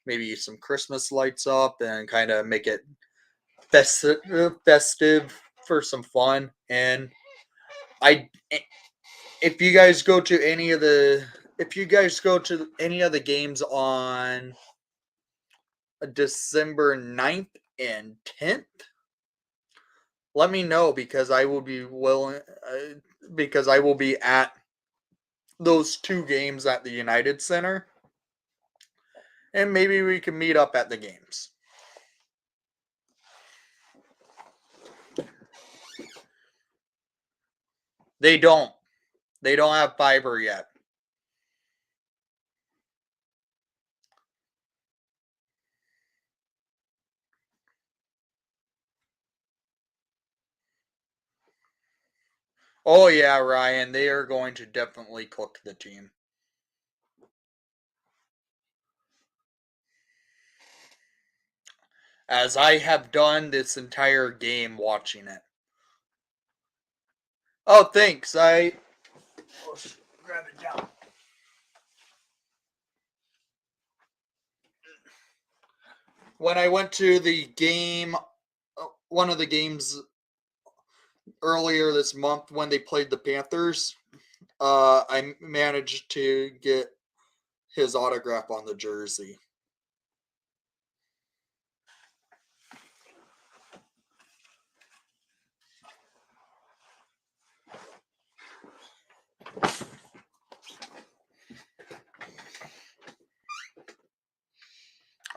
maybe some Christmas lights up and kind of make it festive for some fun. And I, if you guys go to any of the, if you guys go to any of the games on December 9th and 10th, let me know because I will be willing, because I will be at those two games at the United Center, and maybe we can meet up at the games. They don't. They don't have fiber yet. Oh yeah, Ryan, they are going to definitely cook the team. As I have done this entire game watching it. Oh, thanks. Let's grab it down. When I went to the game, one of the games earlier this month when they played the Panthers. I managed to get his autograph on the jersey.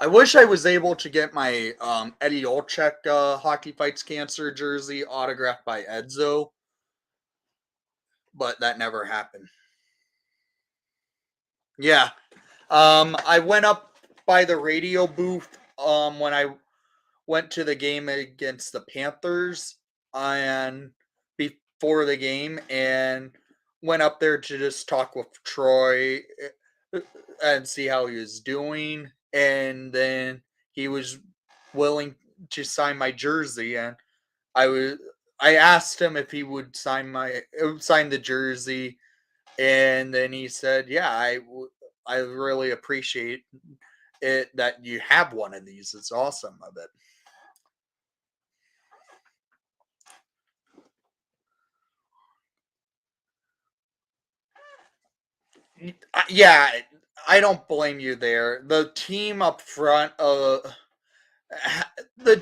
I wish I was able to get my Eddie Olczyk Hockey Fights Cancer jersey autographed by Edzo, but that never happened. Yeah. I went up by the radio booth when I went to the game against the Panthers and before the game and went up there to just talk with Troy and see how he was doing. And then he was willing to sign my jersey, and I asked him if he would sign the jersey, and then he said, "Yeah, I really appreciate it that you have one of these. It's awesome of it." Yeah, I don't blame you there. The team up front, the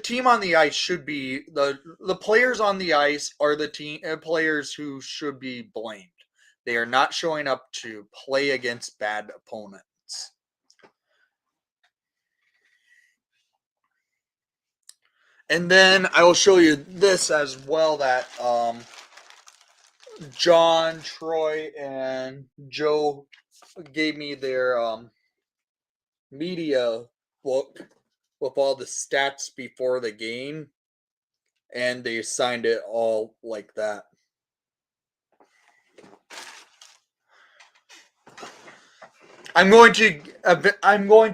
team on the ice should be the players on the ice are the team players who should be blamed. They are not showing up to play against bad opponents. And then I will show you this as well that John, Troy, and Joe gave me their media book with all the stats before the game, and they signed it all like that. I'm going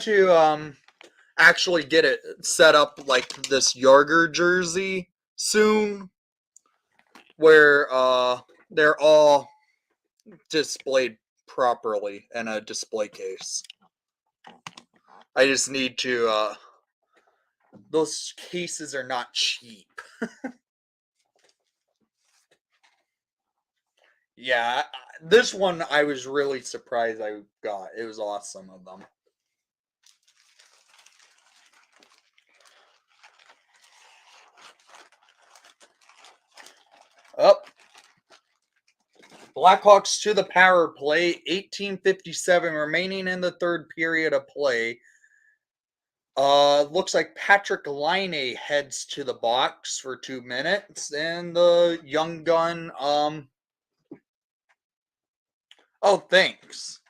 to actually get it set up like this Yarger jersey soon, where they're all displayed properly in a display case. I just need to those cases are not cheap. Yeah, this one I was really surprised I got. It was awesome of them. Up. Blackhawks to the power play. 18:57 remaining in the third period of play. Looks like Patrick Laine heads to the box for 2 minutes, and the young gun. Oh, thanks.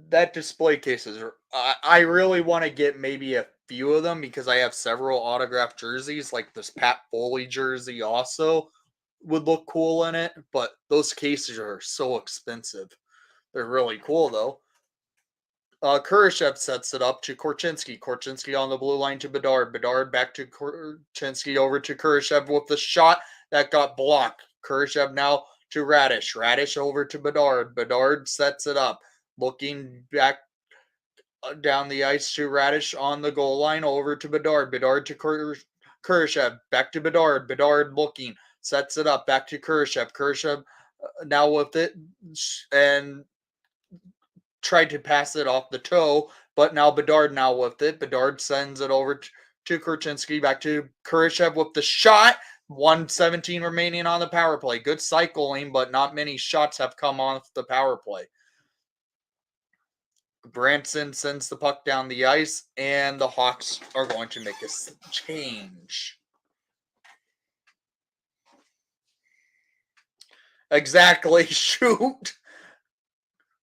That display cases are. I really want to get maybe a few of them because I have several autographed jerseys, like this Pat Foley jersey. Also, would look cool in it, but those cases are so expensive. They're really cool though. Kurashev sets it up to Korchinski. Korchinski on the blue line to Bedard. Bedard back to Korchinski over to Kurashev with the shot that got blocked. Kurashev now to Radish. Radish over to Bedard. Bedard sets it up. Looking back down the ice to Radish on the goal line over to Bedard. Bedard to Kurashev. Back to Bedard. Bedard looking. Sets it up. Back to Kurashev. Kurashev now with it. And tried to pass it off the toe, but now Bedard now with it. Bedard sends it over to Korchinski, back to Kurashev with the shot. 1:17 remaining on the power play. Good cycling, but not many shots have come off the power play. Branson sends the puck down the ice, and the Hawks are going to make a change. Exactly. Shoot.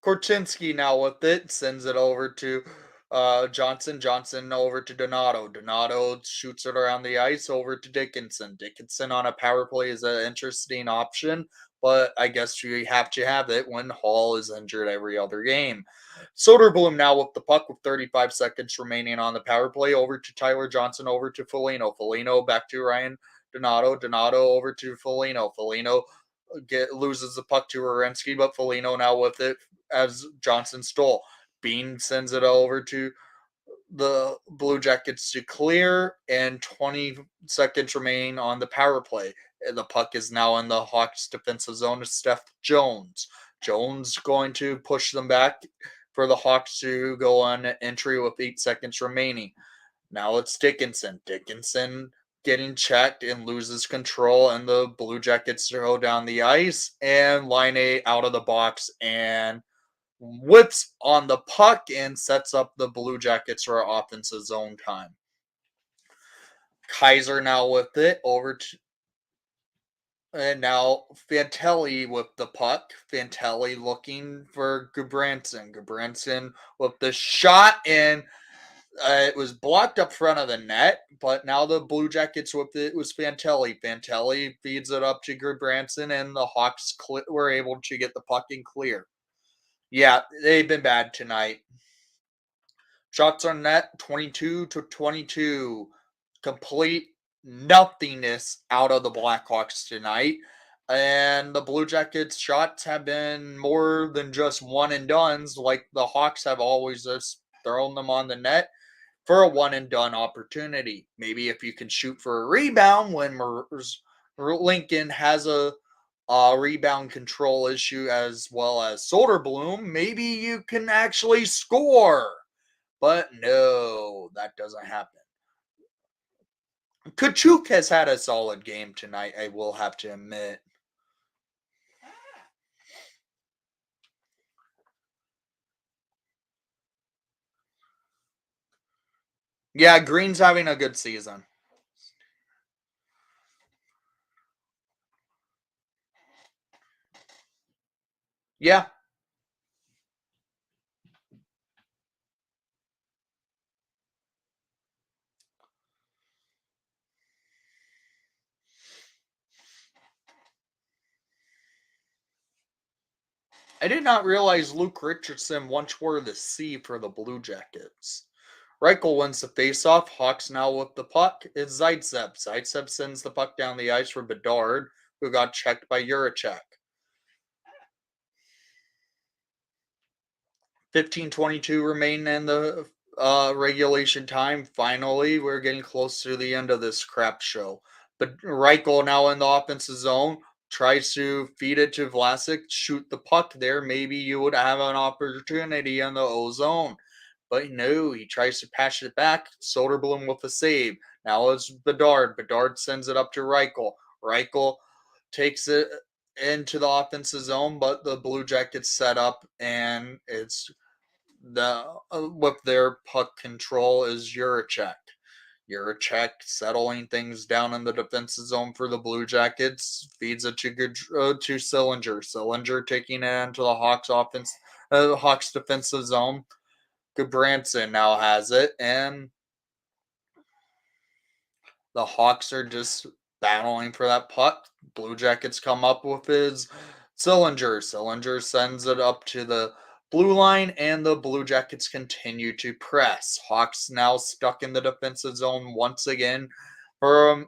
Korchinski now with it, sends it over to Johnson. Johnson over to Donato. Donato shoots it around the ice over to Dickinson. Dickinson on a power play is an interesting option, but I guess you have to have it when Hall is injured every other game. Soderblom now with the puck with 35 seconds remaining on the power play over to Tyler Johnson, over to Foligno. Foligno back to Ryan Donato. Donato over to Foligno. Foligno loses the puck to Werenski, but Foligno now with it as Johnson stole. Bean sends it over to the Blue Jackets to clear, and 20 seconds remain on the power play. The puck is now in the Hawks defensive zone to Steph Jones. Jones going to push them back for the Hawks to go on entry with 8 seconds remaining. Now it's Dickinson. Dickinson getting checked and loses control, and the Blue Jackets throw down the ice, and Line out of the box and whips on the puck and sets up the Blue Jackets for offensive zone time. Kaiser now with it over to, and now Fantelli with the puck. Fantelli looking for Gudbranson. Gudbranson with the shot, and it was blocked up front of the net, but now the Blue Jackets with it was Fantelli. Fantelli feeds it up to Gudbranson, and the Hawks were able to get the puck and clear. Yeah, they've been bad tonight. Shots on net 22-22. Complete nothingness out of the Blackhawks tonight. And the Blue Jackets shots have been more than just one and dones, like the Hawks have always just thrown them on the net for a one and done opportunity. Maybe if you can shoot for a rebound when Lincoln has a rebound control issue as well as Soderblom, maybe you can actually score. But no, that doesn't happen. Kachuk has had a solid game tonight, I will have to admit. Yeah, Green's having a good season. Yeah. I did not realize Luke Richardson once wore the C for the Blue Jackets. Reichel wins the faceoff. Hawks now with the puck. It's Zaitsev. Zaitsev sends the puck down the ice for Bedard, who got checked by Juracek. 15:22 remain in the regulation time. Finally, we're getting close to the end of this crap show. But Reichel now in the offensive zone tries to feed it to Vlasic, shoot the puck there. Maybe you would have an opportunity in the O zone. But no, he tries to pass it back. Soderblom with a save. Now it's Bedard. Bedard sends it up to Reichel. Reichel takes it into the offensive zone, but the Blue Jackets set up, and it's the with their puck control is Juracek. Juracek settling things down in the defensive zone for the Blue Jackets, feeds it to Sillinger. Sillinger taking it into the Hawks offense, Hawks defensive zone. Gudbranson now has it, and the Hawks are just battling for that puck. Blue Jackets come up with his Sillinger. Sillinger sends it up to the blue line, and the Blue Jackets continue to press. Hawks now stuck in the defensive zone once again for a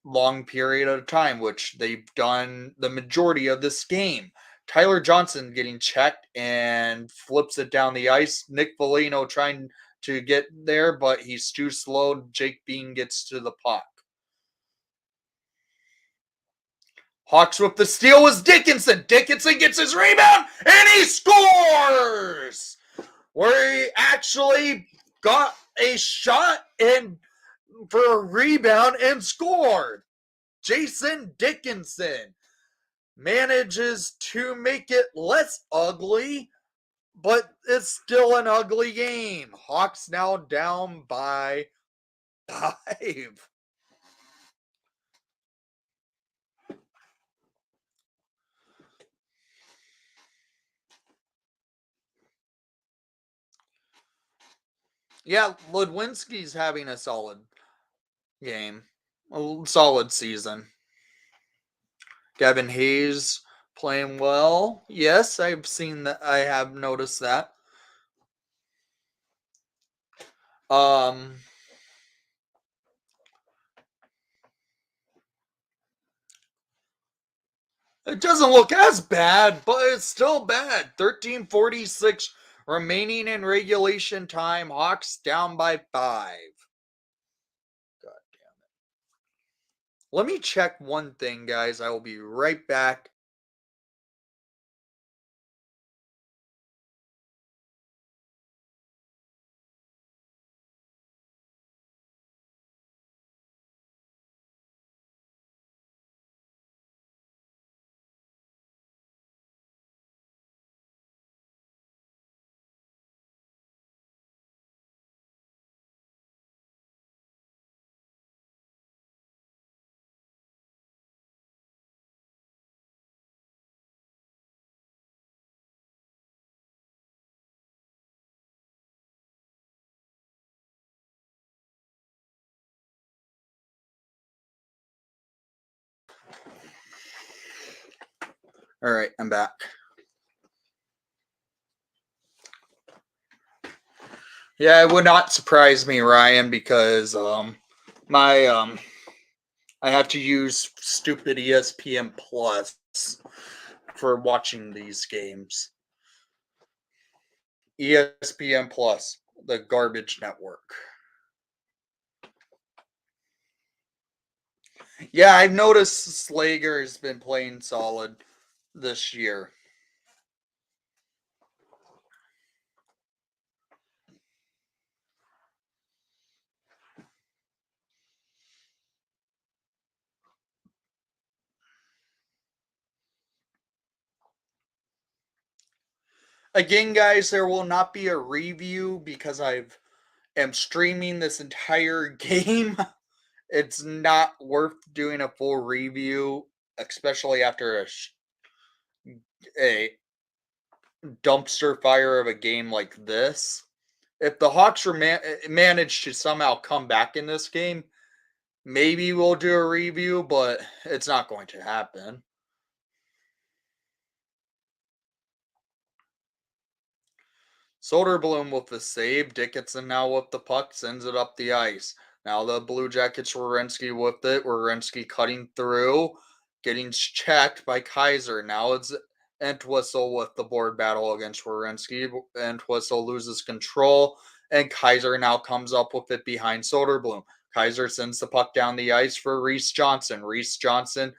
long period of time, which they've done the majority of this game. Tyler Johnson getting checked and flips it down the ice. Nick Foligno trying to get there, but he's too slow. Jake Bean gets to the puck. Hawks with the steal was Dickinson. Dickinson gets his rebound and he scores! Where he actually got a shot and for a rebound and scored. Jason Dickinson manages to make it less ugly, but it's still an ugly game. Hawks now down by 5. Yeah, Ludwinski's having a solid game, a solid season. Gavin Hayes playing well. Yes, I've seen that. I have noticed that. Um, it doesn't look as bad, but it's still bad. 1346 Remaining in regulation time, Hawks down by 5. God damn it. Let me check one thing, guys. I will be right back. All right, I'm back. Yeah, it would not surprise me, Ryan, because my I have to use stupid ESPN Plus for watching these games. ESPN Plus, the garbage network. Yeah, I've noticed Slager has been playing solid this year. Again, guys, there will not be a review because I've am streaming this entire game. It's not worth doing a full review, especially after a dumpster fire of a game like this. If the Hawks manage to somehow come back in this game, maybe we'll do a review, but it's not going to happen. Soderblom with the save. Dickinson now with the puck sends it up the ice. Now the Blue Jackets, Werenski with it. Werenski cutting through, getting checked by Kaiser. Now it's Entwistle with the board battle against Werenski. Entwistle loses control, and Kaiser now comes up with it behind Soderblom. Kaiser sends the puck down the ice for Reese Johnson. Reese Johnson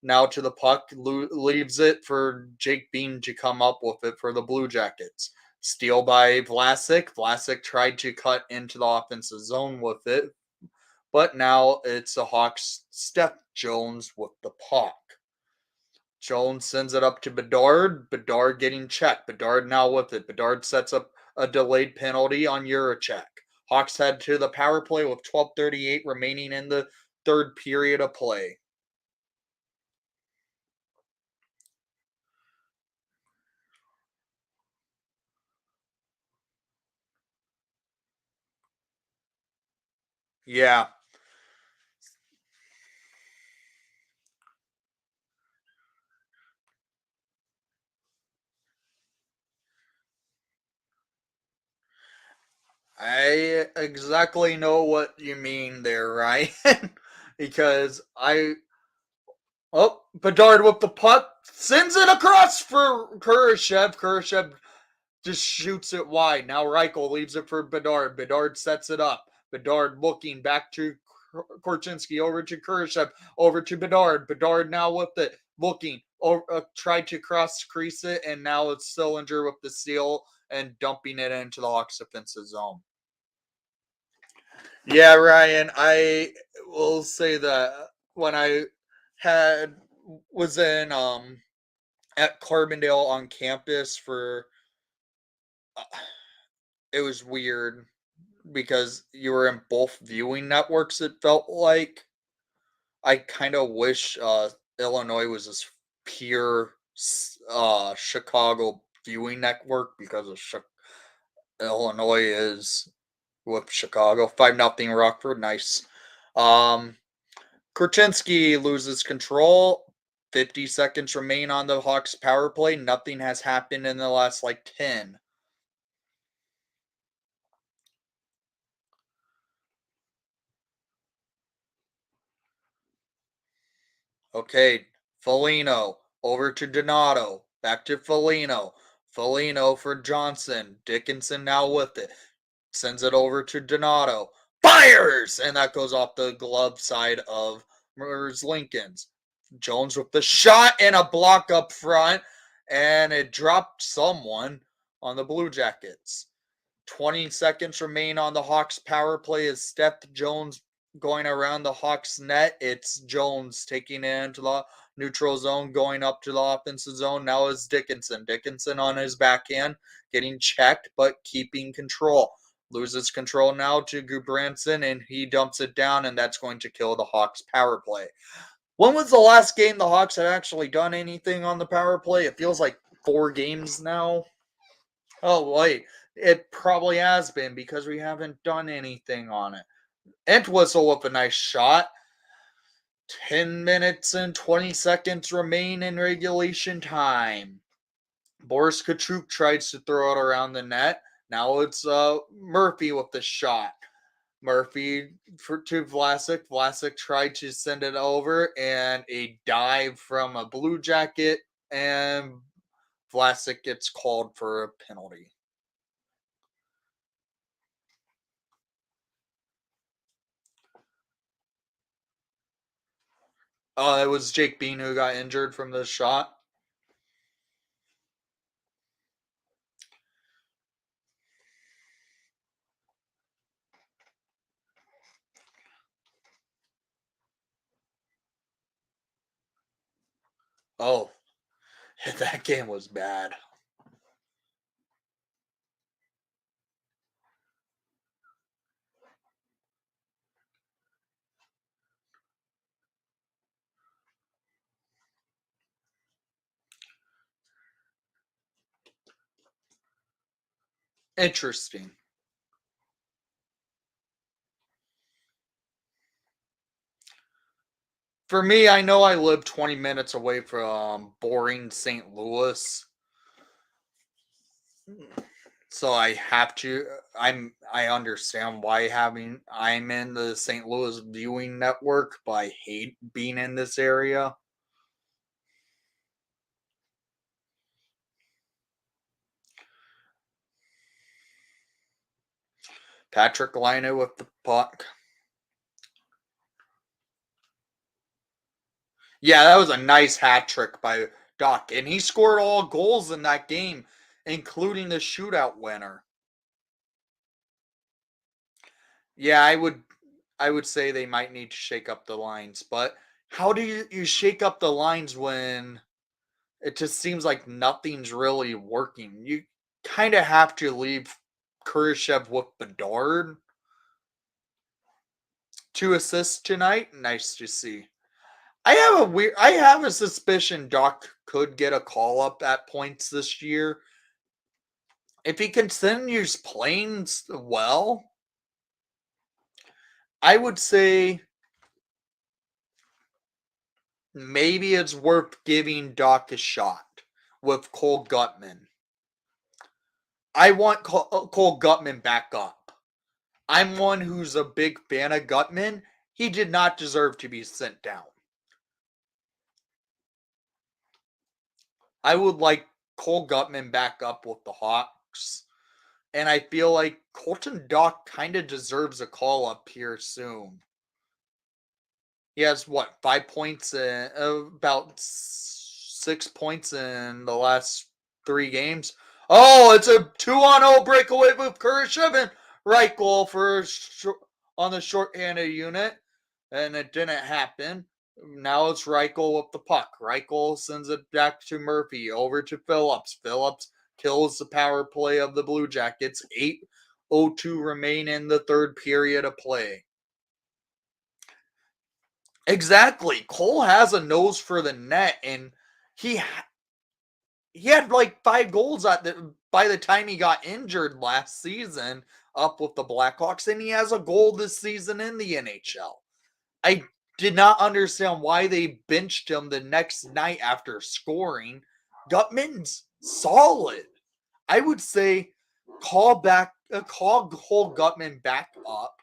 now to the puck, leaves it for Jake Bean to come up with it for the Blue Jackets. Steal by Vlasic. Vlasic tried to cut into the offensive zone with it, but now it's the Hawks' Steph Jones with the puck. Jones sends it up to Bedard. Bedard getting checked. Bedard now with it. Bedard sets up a delayed penalty on Juracek. Hawks head to the power play with 12:38 remaining in the third period of play. Yeah, I exactly know what you mean there, Ryan. Because Bedard with the puck sends it across for Kurashev. Kurashev just shoots it wide. Now Reichel leaves it for Bedard. Bedard sets it up. Bedard looking back to Korchinski, over to Kurashev, over to Bedard. Bedard now with it, looking, tried to cross crease it, and now it's Sillinger with the steal and dumping it into the Hawks defensive zone. Yeah, Ryan, I will say that when I had was in at Carbondale on campus for uh, it was weird because you were in both viewing networks. It felt like I kind of wish Illinois was this pure Chicago viewing network because of Illinois is with Chicago 5-0 Rockford. Nice. Um, Korchinski loses control. 50 seconds remain on the Hawks power play. Nothing has happened in the last 10. Okay, Foligno over to Donato. Back to Foligno. Foligno for Johnson. Dickinson now with it. Sends it over to Donato. Fires! And that goes off the glove side of Mers Lincoln's. Jones with the shot and a block up front. And it dropped someone on the Blue Jackets. 20 seconds remain on the Hawks power play as Steph Jones going around the Hawks net. It's Jones taking it into the neutral zone, going up to the offensive zone. Now is Dickinson. Dickinson on his backhand, getting checked, but keeping control. Loses control now to Gudbranson, and he dumps it down, and that's going to kill the Hawks power play. When was the last game the Hawks had actually done anything on the power play? It feels like 4 games now. Oh, wait. It probably has been because we haven't done anything on it. Entwistle with a nice shot. 10 minutes and 20 seconds remain in regulation time. Boris Kachuk tries to throw it around the net. Now it's Murphy with the shot. Murphy to Vlasic. Vlasic tried to send it over, and a dive from a Blue Jacket, and Vlasic gets called for a penalty. It was Jake Bean who got injured from the shot. Oh, that game was bad. Interesting. For me, I know I live 20 minutes away from boring St. Louis. So I have to I understand why I'm in the St. Louis viewing network, but I hate being in this area. Patrick Laine with the puck. Yeah, that was a nice hat trick by Doc, and he scored all goals in that game, including the shootout winner. Yeah, I would say they might need to shake up the lines, but how do you shake up the lines when it just seems like nothing's really working? You kind of have to leave Kurashev with Bedard. 2 assists tonight. Nice to see. I have a suspicion Doc could get a call up at points this year. If he continues playing well, I would say maybe it's worth giving Doc a shot with Cole Gutman. I want Cole Gutman back up. I'm one who's a big fan of Gutman. He did not deserve to be sent down. I would like Cole Gutman back up with the Hawks. And I feel like Colton Dock kind of deserves a call up here soon. He has what, 5 points in about 6 points in the last 3 games. Oh, it's a 2-on-0 breakaway with Kurashev and right goal for on the shorthanded unit, and it didn't happen. Now it's Reichel with the puck. Reichel sends it back to Murphy, over to Phillips. Phillips kills the power play of the Blue Jackets. 8:02 remain in the third period of play. Exactly. Cole has a nose for the net, and he he had like 5 goals by the time he got injured last season up with the Blackhawks, and he has a goal this season in the NHL. I did not understand why they benched him the next night after scoring. Gutman's solid. I would say call Cole Gutman back up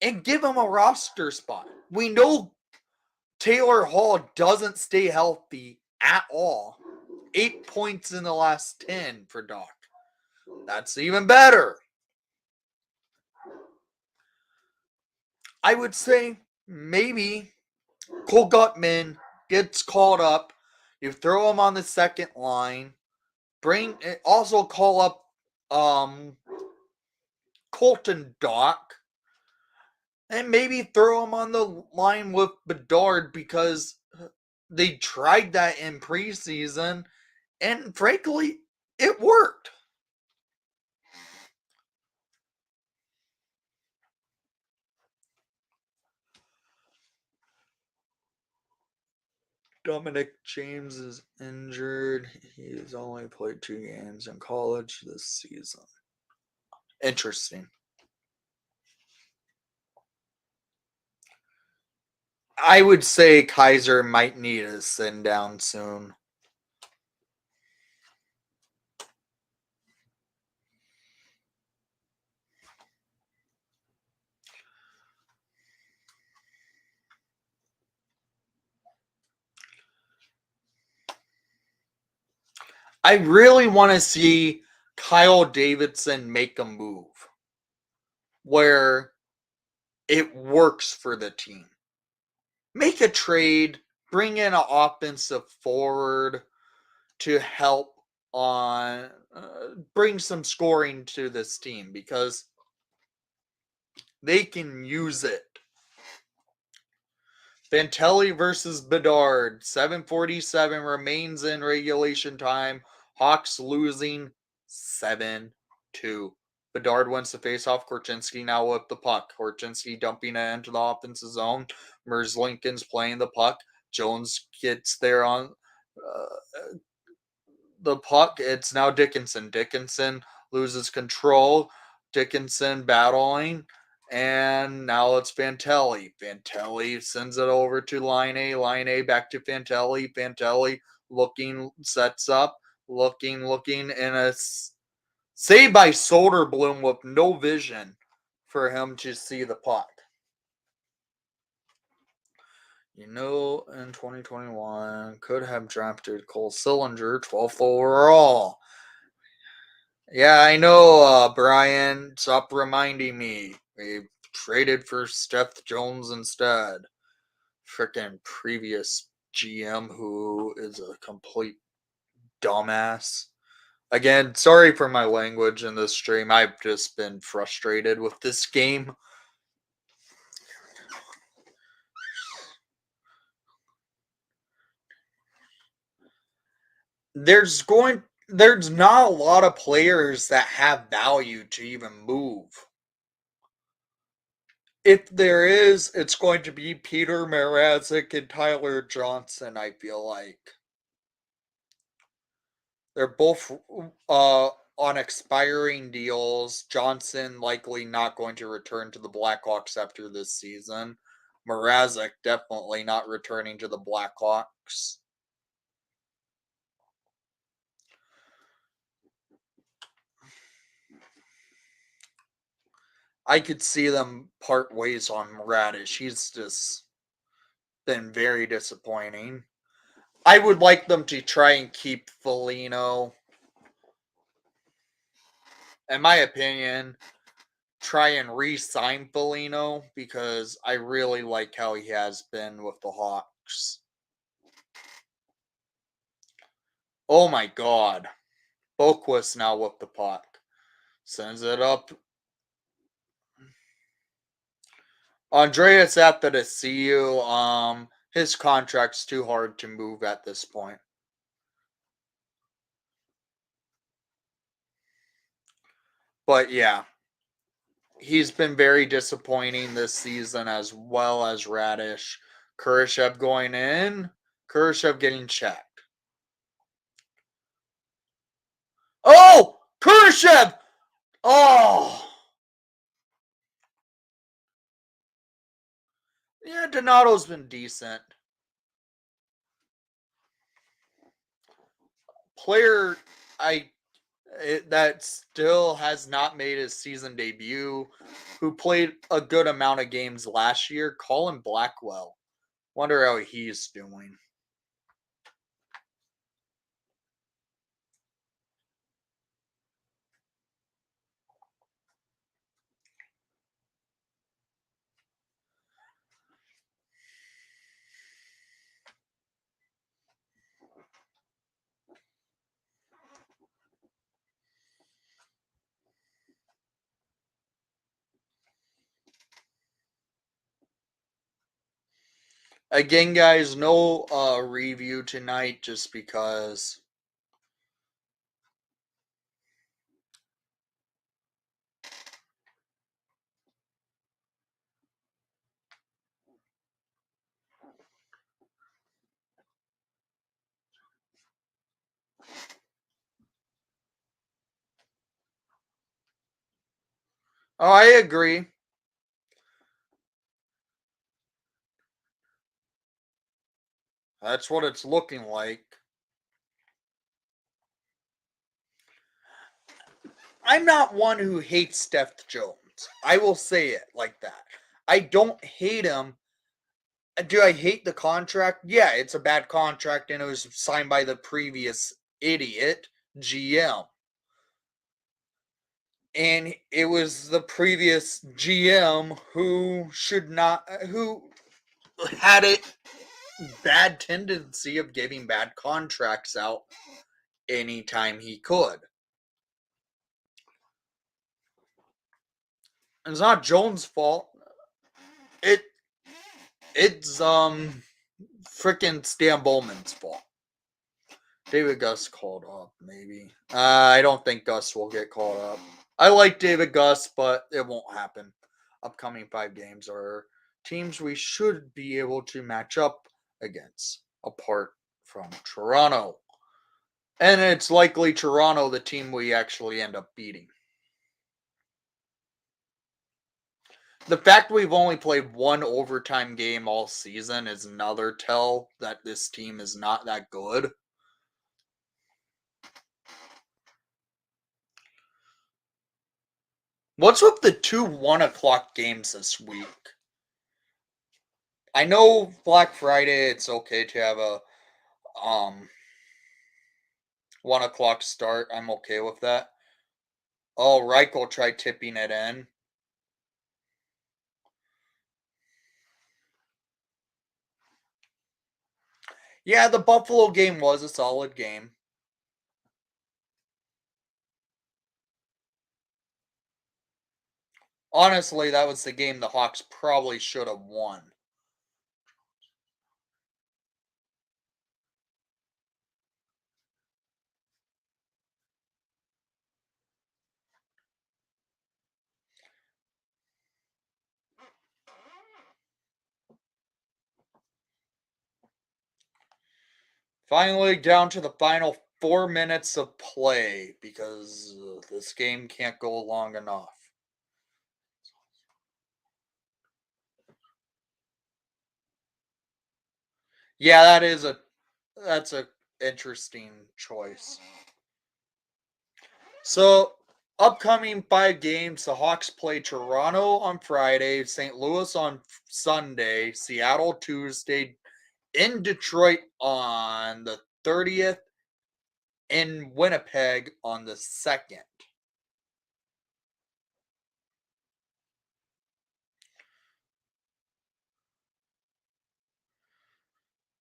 and give him a roster spot. We know Taylor Hall doesn't stay healthy at all. 8 points in the last 10 for Doc. That's even better. I would say maybe Cole Gutman gets called up. You throw him on the second line. Also call up Colton Doc. And maybe throw him on the line with Bedard because they tried that in preseason. And frankly, it worked. Dominic James is injured. He's only played 2 games in college this season. Interesting. I would say Kaiser might need a sit down soon. I really want to see Kyle Davidson make a move where it works for the team. Make a trade, bring in an offensive forward to help on bring some scoring to this team because they can use it. Fantelli versus Bedard. 7:47 remains in regulation time. Hawks losing 7-2. Bedard wins the faceoff. Korchinski now with the puck. Korchinski dumping it into the offensive zone. Merzlinkin's playing the puck. Jones gets there on the puck. It's now Dickinson. Dickinson loses control. Dickinson battling. And now it's Fantelli. Fantelli sends it over to Line A. Line A back to Fantelli. Fantelli looking, sets up, looking, and a save by Soderblom with no vision for him to see the puck. You know, in 2021, could have drafted Cole Sillinger, 12th overall. Yeah, I know, Brian. Stop reminding me. We traded for Steph Jones instead. Freaking previous GM who is a complete dumbass. Again, sorry for my language in this stream. I've just been frustrated with this game. There's not a lot of players that have value to even move. If there is, it's going to be Peter Mrazek and Tyler Johnson, I feel like. They're both on expiring deals. Johnson likely not going to return to the Blackhawks after this season. Mrazek definitely not returning to the Blackhawks. I could see them part ways on Radish. He's just been very disappointing. I would like them to try and keep Foligno. In my opinion, try and re-sign Foligno because I really like how he has been with the Hawks. Oh my god. Boquist now with the puck. Sends it up. Andreas Athanasiou, his contract's too hard to move at this point. But yeah, he's been very disappointing this season as well as Radish. Kurashev going in. Kurashev getting checked. Oh! Kurashev! Oh! Yeah, Donato's been decent. Player that still has not made his season debut, who played a good amount of games last year, Colin Blackwell. Wonder how he's doing. Again, guys, no review tonight just because. Oh, I agree. That's what it's looking like. I'm not one who hates Steph Jones. I will say it like that. I don't hate him. Do I hate the contract? Yeah, it's a bad contract and it was signed by the previous idiot GM. And it was the previous GM who had a bad tendency of giving bad contracts out anytime he could. It's not Jones' fault. It it's freaking Stan Bowman's fault. David Gus called up, maybe. I don't think Gus will get called up. I like David Gus, but it won't happen. Upcoming 5 games are teams we should be able to match up against, apart from Toronto. And it's likely Toronto, the team we actually end up beating. The fact we've only played one overtime game all season is another tell that this team is not that good. What's with the 2 1 o'clock games this week? I know Black Friday, it's okay to have a 1 o'clock start. I'm okay with that. Oh, Reichel tried tipping it in. Yeah, the Buffalo game was a solid game. Honestly, that was the game the Hawks probably should have won. Finally, down to the final 4 minutes of play because this game can't go long enough. Yeah, that's a interesting choice. So, upcoming 5 games, the Hawks play Toronto on Friday, St. Louis on Sunday, Seattle Tuesday, in Detroit on the 30th, in Winnipeg on the 2nd.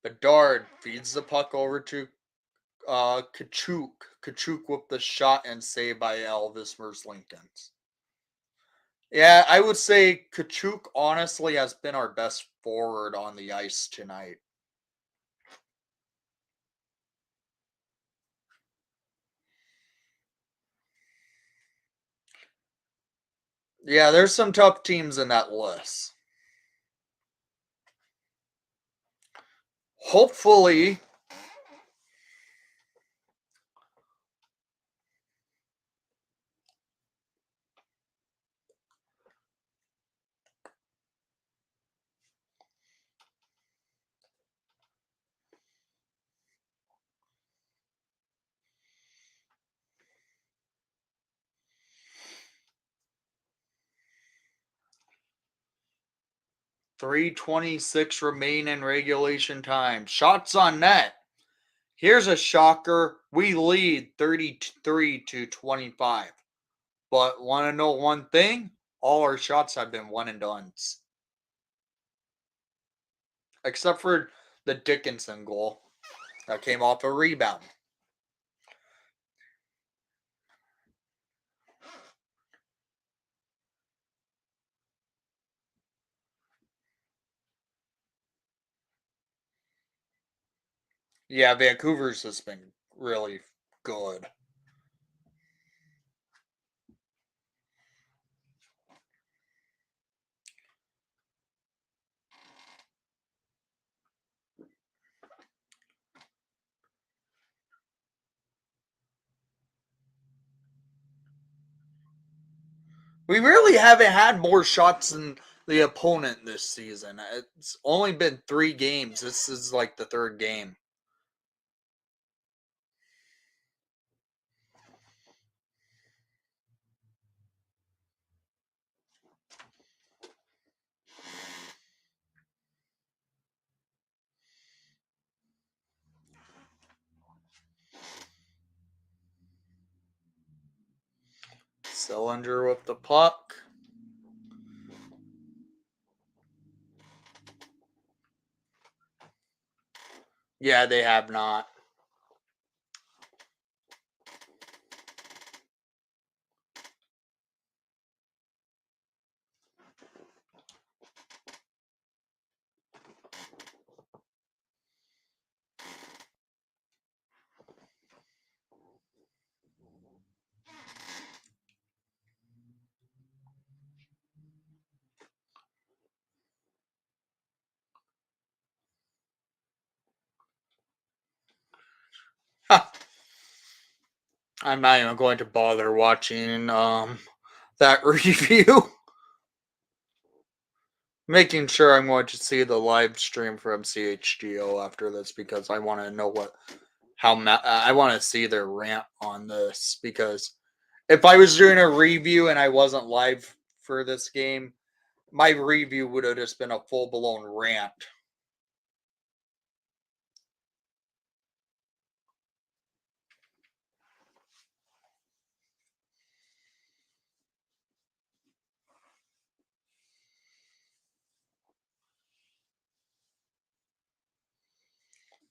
Bedard feeds the puck over to Kachuk. Kachuk with the shot and save by Elvis Merzlikins. Yeah, I would say Kachuk honestly has been our best forward on the ice tonight. Yeah, there's some tough teams in that list. Hopefully, 3:26 remain in regulation time. Shots on net. Here's a shocker. We lead 33-25. But want to know one thing? All our shots have been one and dones. Except for the Dickinson goal that came off a rebound. Yeah, Vancouver's has been really good. We really haven't had more shots than the opponent this season. It's only been 3 games. This is like the third game. Cylinder with the puck. Yeah, they have not. I'm not even going to bother watching that review. Making sure I'm going to see the live stream from CHGO after this because I want to know I want to see their rant on this because if I was doing a review and I wasn't live for this game, my review would have just been a full blown rant.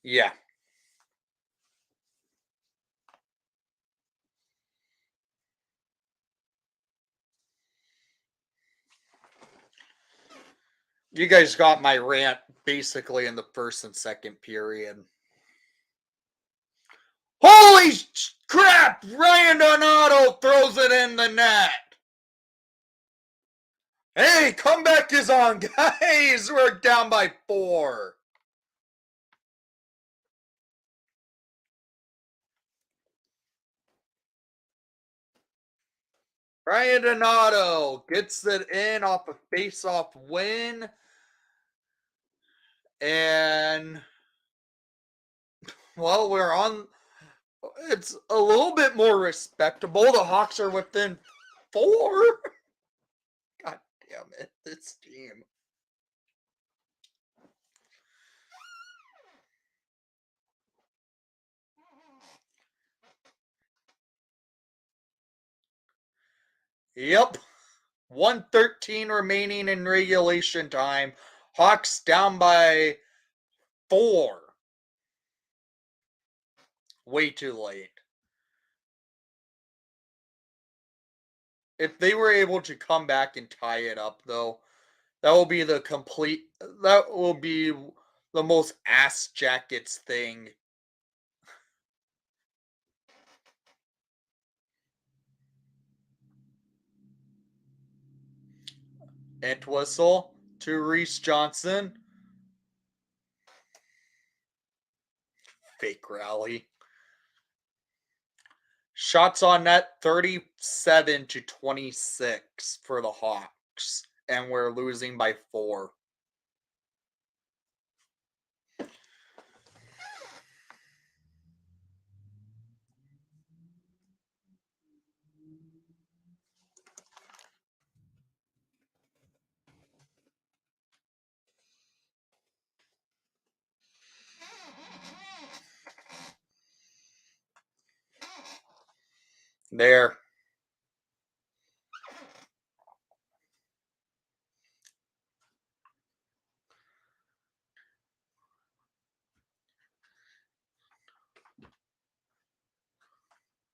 Yeah. You guys got my rant basically in the first and second period. Holy crap! Ryan Donato throws it in the net. Hey, comeback is on, guys. We're down by 4. Ryan Donato gets it in off a face-off win. And, well, we're on. It's a little bit more respectable. The Hawks are within 4. God damn it, this team. Yep. 113 remaining in regulation time. Hawks down by 4. Way too late. If they were able to come back and tie it up, though, that will be the complete. That will be the most ass jackets thing. Entwistle to Reese Johnson. Fake rally. Shots on net 37-26 for the Hawks. And we're losing by 4. There.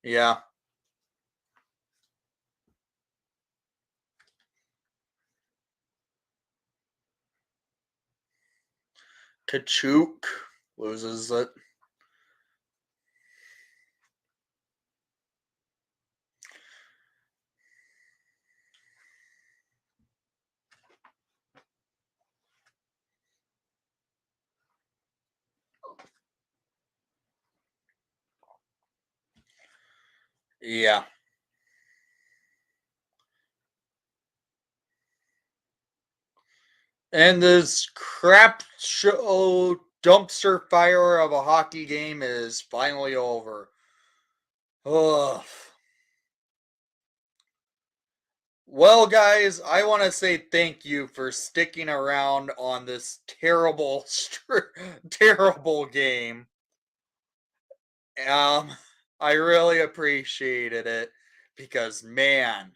Yeah. Kachuk loses it. Yeah. And this crap show dumpster fire of a hockey game is finally over. Ugh. Well, guys, I want to say thank you for sticking around on this terrible, terrible game. Um, I really appreciated it because, man,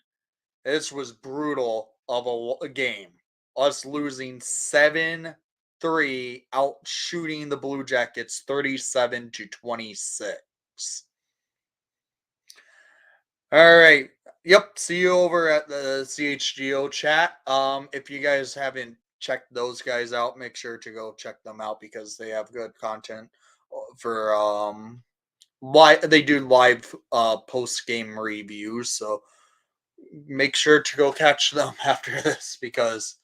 this was brutal of a game. Us losing 7-3, out shooting the Blue Jackets 37-26. All right. Yep. See you over at the CHGO chat. If you guys haven't checked those guys out, make sure to go check them out because they have good content for why they do live post game reviews. So make sure to go catch them after this because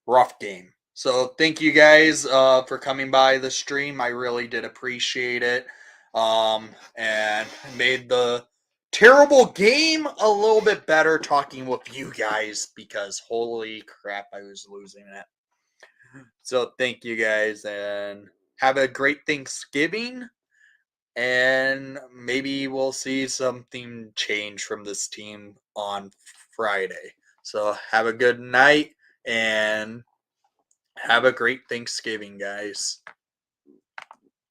rough game. So thank you guys for coming by the stream. I really did appreciate it. And made the terrible game a little bit better talking with you guys because holy crap, I was losing it. So thank you guys and have a great Thanksgiving. And maybe we'll see something change from this team on Friday. So have a good night and have a great Thanksgiving, guys.